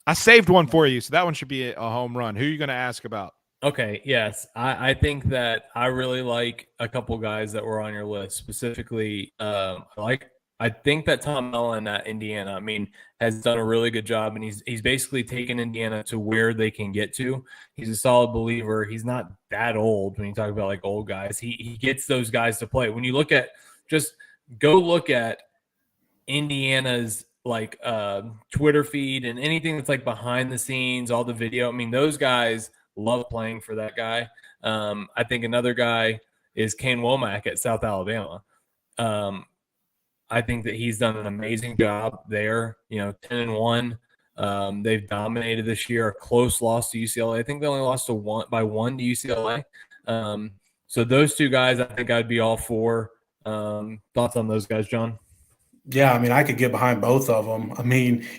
Speaker 1: I saved one for you, so that one should be a home run. Who are you going to ask about?
Speaker 2: Okay, yes. I think that I really like a couple guys that were on your list. Specifically, I think that Tom Allen at Indiana, has done a really good job, and he's basically taken Indiana to where they can get to. He's a solid believer. He's not that old when you talk about like old guys. He gets those guys to play. When you look at go look at Indiana's Twitter feed and anything that's like behind the scenes, all the video. Those guys love playing for that guy. I think another guy is Kane Womack at South Alabama. I think that he's done an amazing job there. 10-1. They've dominated this year. A close loss to UCLA. I think they only lost by one to UCLA. So those two guys, I think I'd be all for. Thoughts on those guys, John?
Speaker 3: Yeah, I could get behind both of them.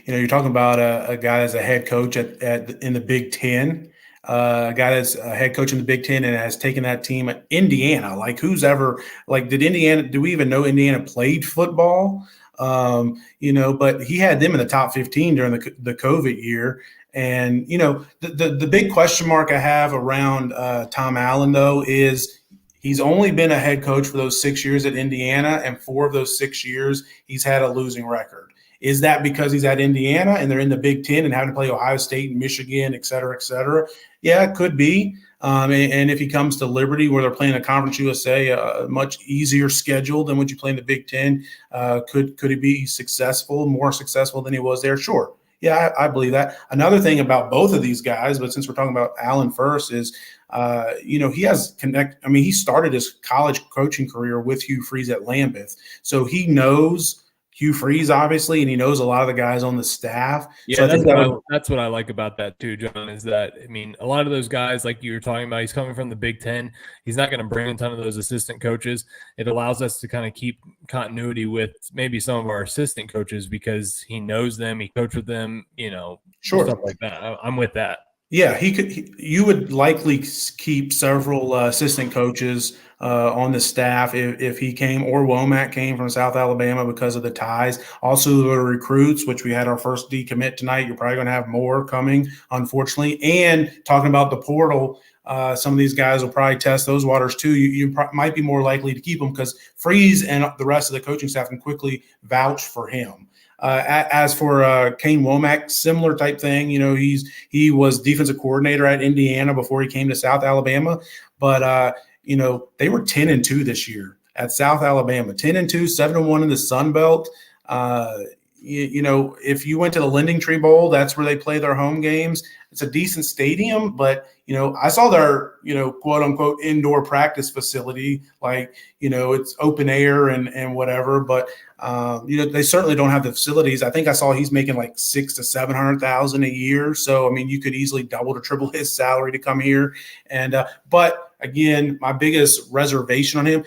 Speaker 3: You're talking about a guy that's a head coach in the Big Ten, a guy that's a head coach in the Big Ten and has taken that team at Indiana. Like, who's ever do we even know Indiana played football? But he had them in the top 15 during the COVID year. And, the big question mark I have around Tom Allen, though, is he's only been a head coach for those 6 years at Indiana, and 4 of those 6 years he's had a losing record. Is that because he's at Indiana and they're in the Big Ten and having to play Ohio State and Michigan, et cetera, et cetera? Yeah, it could be. And if he comes to Liberty, where they're playing a Conference USA, a much easier schedule than what you play in the Big Ten, could he be successful, more successful than he was there? Sure. Yeah, I believe that. Another thing about both of these guys, but since we're talking about Allen first, is he has he started his college coaching career with Hugh Freeze at Lambeth, so he knows Hugh Freeze, obviously, and he knows a lot of the guys on the staff.
Speaker 2: Yeah, so that's what I like about that too, John, is that, a lot of those guys, like you were talking about, he's coming from the Big Ten. He's not going to bring a ton of those assistant coaches. It allows us to kind of keep continuity with maybe some of our assistant coaches because he knows them, he coached with them,
Speaker 3: sure,
Speaker 2: stuff like that. I'm with that.
Speaker 3: Yeah, you would likely keep several assistant coaches on the staff if he came, or Womack came from South Alabama because of the ties. Also, the recruits, which we had our first decommit tonight. You're probably going to have more coming, unfortunately. And talking about the portal, some of these guys will probably test those waters too. You might be more likely to keep them because Freeze and the rest of the coaching staff can quickly vouch for him. As for Kane Womack, similar type thing. He was defensive coordinator at Indiana before he came to South Alabama. But, they were 10-2 this year at South Alabama, 10-2, 7-1 in the Sun Belt. If you went to the Lending Tree Bowl, that's where they play their home games. It's a decent stadium, but, I saw their, quote unquote, indoor practice facility, it's open air and whatever. But, they certainly don't have the facilities. I think I saw he's making like $600,000 to $700,000 a year. So, you could easily double to triple his salary to come here. And, but again, my biggest reservation on him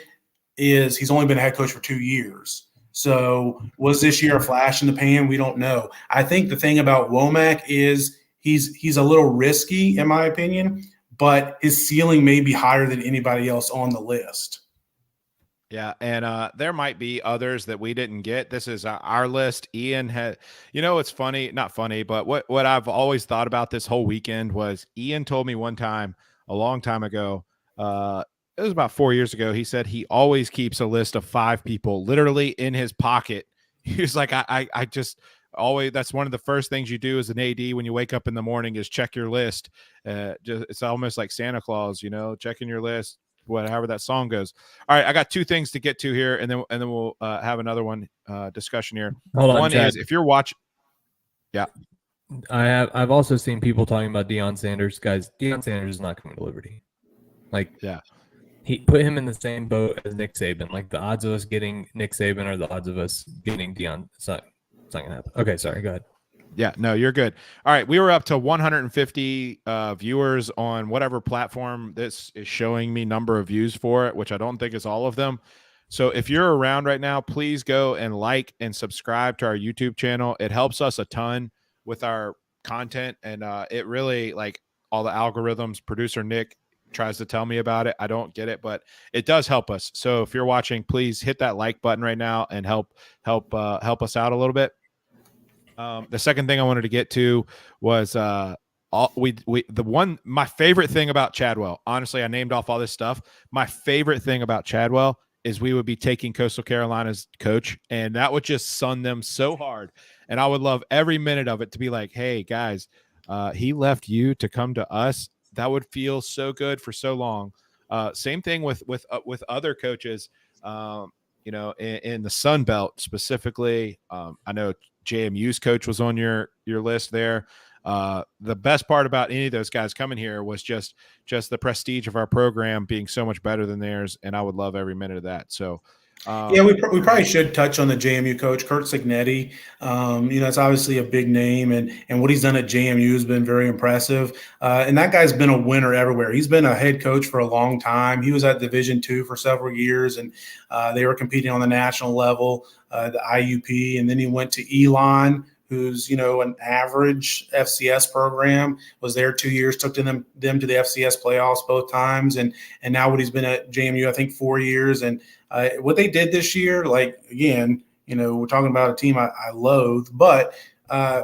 Speaker 3: is he's only been a head coach for 2 years. So was this year a flash in the pan? We don't know. I think the thing about Womack is he's a little risky, in my opinion, but his ceiling may be higher than anybody else on the list.
Speaker 1: Yeah, and there might be others that we didn't get. This is our list. Ian had, it's funny, not funny, but what I've always thought about this whole weekend was Ian told me one time, a long time ago, it was about 4 years ago. He said he always keeps a list of 5 people literally in his pocket. He was like, I just always, that's one of the first things you do as an AD when you wake up in the morning is check your list. It's almost like Santa Claus, checking your list, whatever that song goes. All right, I got 2 things to get to here, and then we'll have another one discussion here.
Speaker 2: Hold on,
Speaker 1: one
Speaker 2: Chad.
Speaker 1: is if you're watching, yeah.
Speaker 2: I've also seen people talking about Deion Sanders. Guys, Deion Sanders is not coming to Liberty. Like,
Speaker 1: Yeah.
Speaker 2: he put him in the same boat as Nick Saban. Like, the odds of us getting Nick Saban are the odds of us getting Deion. It's not gonna happen. Okay, sorry, go ahead.
Speaker 1: Yeah, no, you're good. All right, we were up to 150 viewers on whatever platform this is showing me number of views for it, which I don't think is all of them. So if you're around right now, please go and like and subscribe to our YouTube channel. It helps us a ton with our content, and it really, like, all the algorithms. Producer Nick tries to tell me about it. I don't get it, but it does help us. So if you're watching, please hit that like button right now and help us out a little bit. The second thing I wanted to get to was my favorite thing about Chadwell. Honestly, I named off all this stuff. My favorite thing about Chadwell is we would be taking Coastal Carolina's coach, and that would just sun them so hard. And I would love every minute of it to be like, hey guys, he left you to come to us. That would feel so good for so long. Same thing with other coaches. In the Sun Belt specifically. I know JMU's coach was on your list there. The best part about any of those guys coming here was just the prestige of our program being so much better than theirs, and I would love every minute of that. So,
Speaker 3: we probably should touch on the JMU coach, Kurt Signetti. It's obviously a big name, and what he's done at JMU has been very impressive. And that guy's been a winner everywhere. He's been a head coach for a long time. He was at Division II for several years, and they were competing on the national level, the IUP, and then he went to Elon, who's an average FCS program, was there 2 years, took them to the FCS playoffs both times, and now what he's been at JMU, I think 4 years, and what they did this year, like, again, we're talking about a team I loathe, but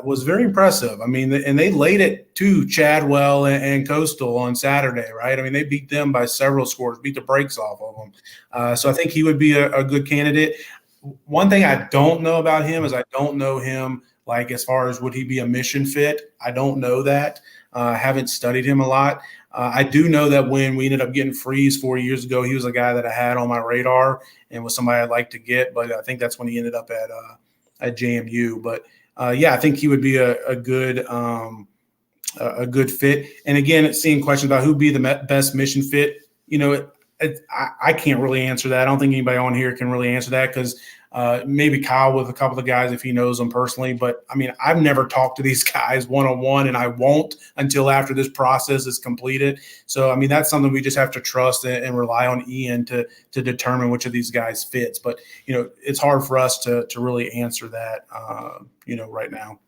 Speaker 3: was very impressive. I mean, and they laid it to Chadwell and Coastal on Saturday, right? I mean, they beat them by several scores, beat the brakes off of them. So I think he would be a good candidate. One thing I don't know about him is I don't know him, like, as far as would he be a mission fit. I don't know that. I haven't studied him a lot. I do know that when we ended up getting Freeze 4 years ago, he was a guy that I had on my radar and was somebody I'd like to get. But I think that's when he ended up at JMU. But I think he would be a good fit. And again, seeing questions about who'd be the best mission fit, I can't really answer that. I don't think anybody on here can really answer that because maybe Kyle with a couple of guys if he knows them personally. But, I mean, I've never talked to these guys one-on-one, and I won't until after this process is completed. So, I mean, that's something we just have to trust and rely on Ian to determine which of these guys fits. But, it's hard for us to really answer that, right now.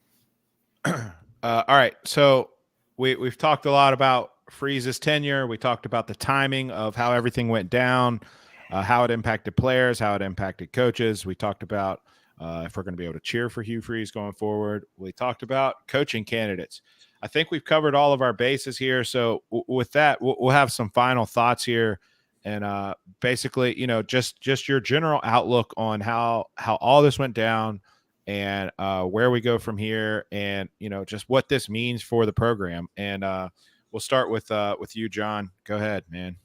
Speaker 1: All right. So we've talked a lot about Freeze's tenure. We talked about the timing of how everything went down, how it impacted players, how it impacted coaches. We talked about if we're going to be able to cheer for Hugh Freeze going forward. We talked about coaching candidates. I think we've covered all of our bases here. So with that, we'll have some final thoughts here, and basically, just your general outlook on how all this went down, and where we go from here, and just what this means for the program. And we'll start with you, John. Go ahead, man.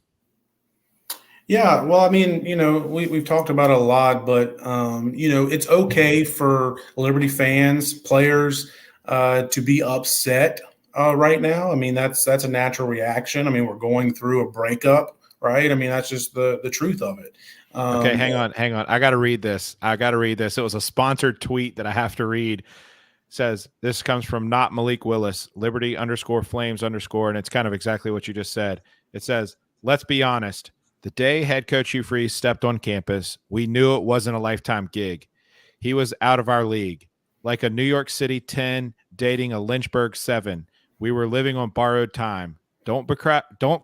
Speaker 3: Yeah, well, I mean, we've talked about it a lot, but it's okay for Liberty fans, players, to be upset right now. I mean, that's a natural reaction. I mean, we're going through a breakup, right? I mean, that's just the truth of it.
Speaker 1: Okay, hang on. I got to read this. It was a sponsored tweet that I have to read. It says, this comes from not Malik Willis, Liberty_Flames_, and it's kind of exactly what you just said. It says, let's be honest. The day head coach Hugh Freeze stepped on campus, we knew it wasn't a lifetime gig. He was out of our league. Like a New York City 10 dating a Lynchburg 7. We were living on borrowed time. Don't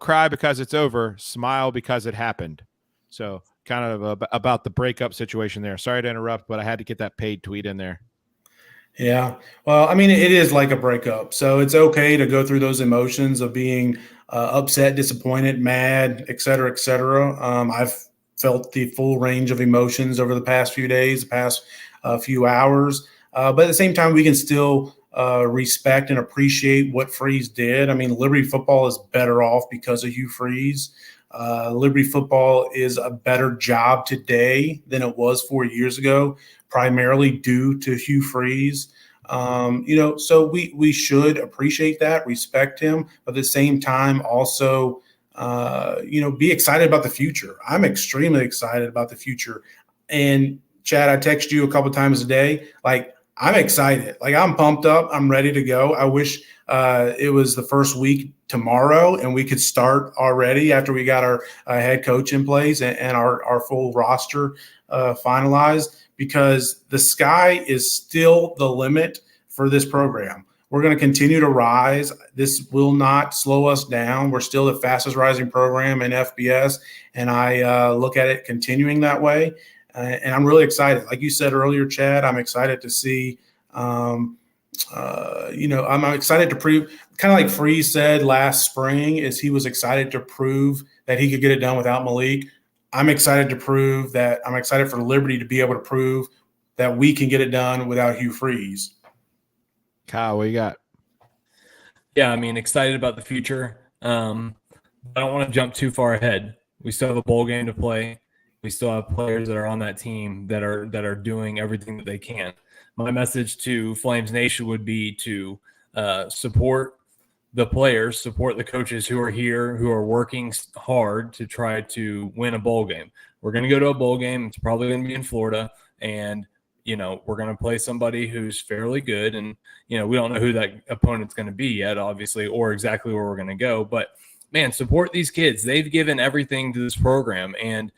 Speaker 1: cry because it's over. Smile because it happened. So kind of about the breakup situation there. Sorry to interrupt, but I had to get that paid tweet in there.
Speaker 3: Yeah. Well, I mean, it is like a breakup. So it's okay to go through those emotions of being upset, disappointed, mad, et cetera, et cetera. I've felt the full range of emotions over the past few days, the past few hours. But at the same time, we can still respect and appreciate what Freeze did. I mean, Liberty football is better off because of Hugh Freeze. Liberty football is a better job today than it was 4 years ago, primarily due to Hugh Freeze. So we should appreciate that, respect him, but at the same time also, be excited about the future. I'm extremely excited about the future. And Chad, I text you a couple times a day. Like, I'm excited. Like, I'm pumped up. I'm ready to go. I wish it was the first week tomorrow and we could start already after we got our head coach in place and our full roster finalized, because the sky is still the limit for this program. We're going to continue to rise. This will not slow us down. We're still the fastest rising program in FBS, and I look at it continuing that way. And I'm really excited. Like you said earlier, Chad, I'm excited to see, I'm excited to prove, kind of like Freeze said last spring, is he was excited to prove that he could get it done without Malik. I'm excited for Liberty to be able to prove that we can get it done without Hugh Freeze.
Speaker 1: Kyle, what you got?
Speaker 2: Yeah, I mean, excited about the future. I don't want to jump too far ahead. We still have a bowl game to play. We still have players that are on that team that are doing everything that they can. My message to Flames Nation would be to support the players, support the coaches who are here, who are working hard to try to win a bowl game. We're going to go to a bowl game. It's probably going to be in Florida, and we're going to play somebody who's fairly good, and we don't know who that opponent's going to be yet, obviously, or exactly where we're going to go, but man, support these kids. They've given everything to this program. And,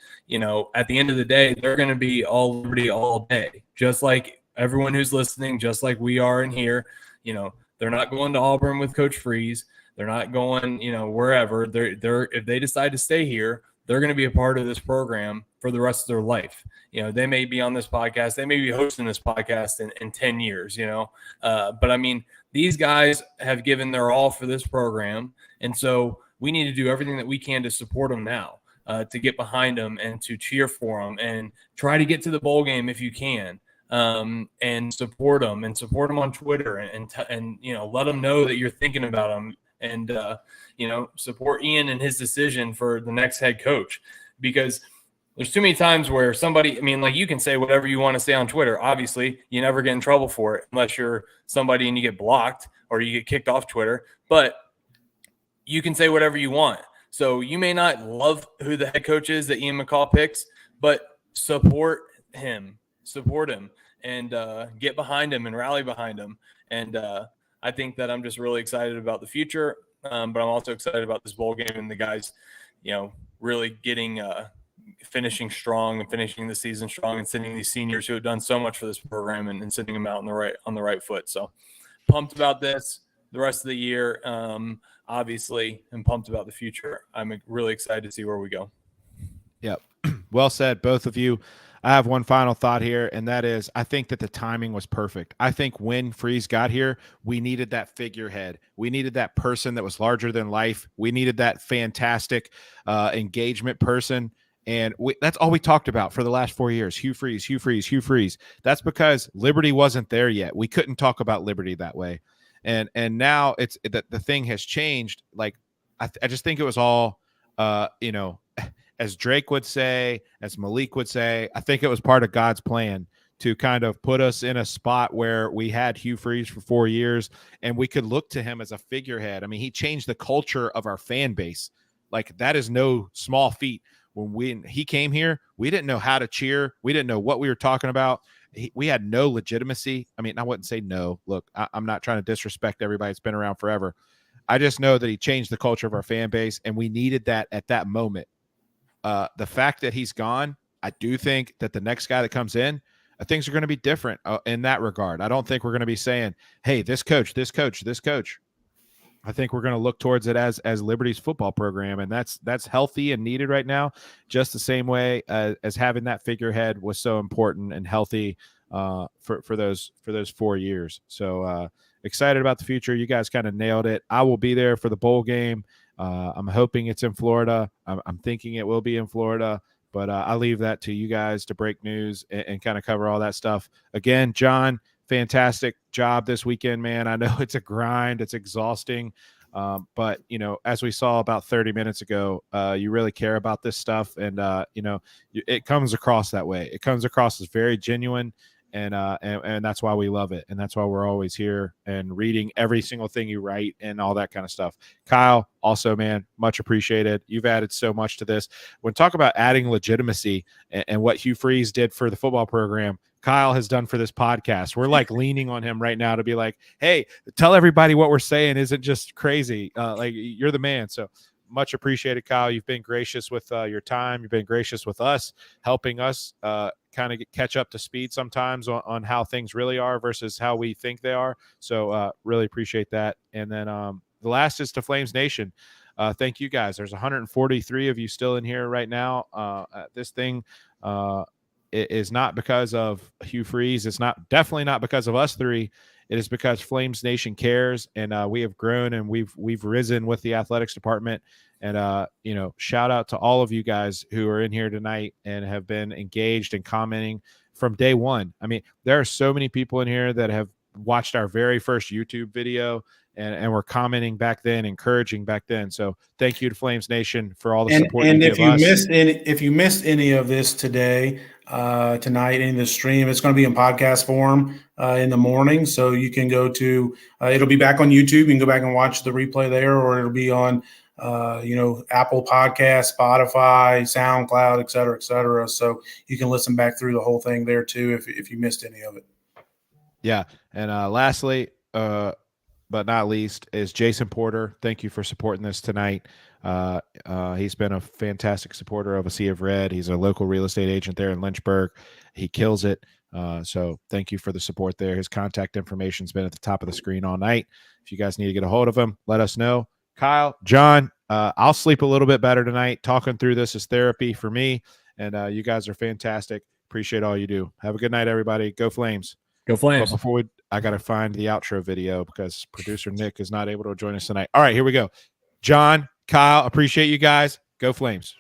Speaker 2: at the end of the day, they're going to be all Liberty all day, just like everyone who's listening, just like we are in here. They're not going to Auburn with Coach Freeze. They're not going, wherever. They're if they decide to stay here, they're going to be a part of this program for the rest of their life. They may be on this podcast. They may be hosting this podcast in 10 years, But, I mean, these guys have given their all for this program. And so we need to do everything that we can to support them now, to get behind them and to cheer for them and try to get to the bowl game if you can, and support them on Twitter and let them know that you're thinking about them, and support Ian and his decision for the next head coach, because there's too many times where somebody, you can say whatever you want to say on Twitter. Obviously, you never get in trouble for it unless you're somebody and you get blocked or you get kicked off Twitter, but you can say whatever you want. So you may not love who the head coach is that Ian McCall picks, but support him, and get behind him and rally behind him. And I think that I'm just really excited about the future, but I'm also excited about this bowl game and the guys, really getting finishing strong and finishing the season strong and sending these seniors who have done so much for this program and sending them out on the right foot. So pumped about this the rest of the year. Obviously, I'm pumped about the future. I'm really excited to see where we go.
Speaker 1: Yep. Well said, both of you. I have one final thought here, and that is I think that the timing was perfect. I think when Freeze got here, we needed that figurehead. We needed that person that was larger than life. We needed that fantastic engagement person. And that's all we talked about for the last 4 years. Hugh Freeze, Hugh Freeze, Hugh Freeze. That's because Liberty wasn't there yet. We couldn't talk about Liberty that way. And now it's that the thing has changed. Like, I just think it was all, as Drake would say, as Malik would say, I think it was part of God's plan to kind of put us in a spot where we had Hugh Freeze for 4 years and we could look to him as a figurehead. I mean, he changed the culture of our fan base. Like, that is no small feat. When he came here, we didn't know how to cheer. We didn't know what we were talking about. We had no legitimacy. I mean, I wouldn't say no. Look, I'm not trying to disrespect everybody that's been around forever. I just know that he changed the culture of our fan base, and we needed that at that moment. The fact that he's gone, I do think that the next guy that comes in, things are going to be different in that regard. I don't think we're going to be saying, hey, this coach. I think we're going to look towards it as Liberty's football program, and that's healthy and needed right now, just the same way as having that figurehead was so important and healthy for those 4 years. So excited about the future. You guys kind of nailed it. I will be there for the bowl game. I'm hoping it's in Florida. I'm thinking it will be in Florida, but I'll leave that to you guys to break news and kind of cover all that stuff. Again, John, fantastic job this weekend, man. I know it's a grind. It's exhausting. But, as we saw about 30 minutes ago, you really care about this stuff. And, it comes across that way. It comes across as very genuine. and that's why we love it, and that's why we're always here and reading every single thing you write and all that kind of stuff. Kyle, also, man, much appreciated. You've added so much to this. When talk about adding legitimacy and what Hugh Freeze did for the football program, Kyle has done for this podcast. We're like leaning on him right now to be like, hey, tell everybody what we're saying isn't just crazy. Like, you're the man. So much appreciated, Kyle. You've been gracious with your time. You've been gracious with us, helping us kind of catch up to speed sometimes on how things really are versus how we think they are. So really appreciate that. And then the last is to Flames Nation. Thank you guys. There's 143 of you still in here right now. This thing is not because of Hugh Freeze. It's definitely not because of us three. It is because Flames Nation cares, and we have grown and we've risen with the athletics department. And shout out to all of you guys who are in here tonight and have been engaged and commenting from day one. I mean, there are so many people in here that have watched our very first YouTube video and were commenting back then, encouraging back then. So thank you to Flames Nation for all the support you give us.
Speaker 3: If you missed any of this today, tonight in the stream, it's going to be in podcast form in the morning. So you can go to, it'll be back on YouTube. You can go back and watch the replay there, or it'll be on, Apple Podcasts, Spotify, SoundCloud, et cetera, et cetera. So you can listen back through the whole thing there too, if you missed any of it.
Speaker 1: Yeah. And lastly, but not least, is Jason Porter. Thank you for supporting this tonight. He's been a fantastic supporter of A Sea of Red. He's a local real estate agent there in Lynchburg. He kills it. So thank you for the support there. His contact information's been at the top of the screen all night. If you guys need to get a hold of him, let us know. Kyle, John, I'll sleep a little bit better tonight. Talking through this is therapy for me, and you guys are fantastic. Appreciate all you do. Have a good night, everybody. Go Flames.
Speaker 2: Go Flames.
Speaker 1: But before I got to find the outro video because producer Nick is not able to join us tonight. All right, here we go. John, Kyle, appreciate you guys. Go Flames.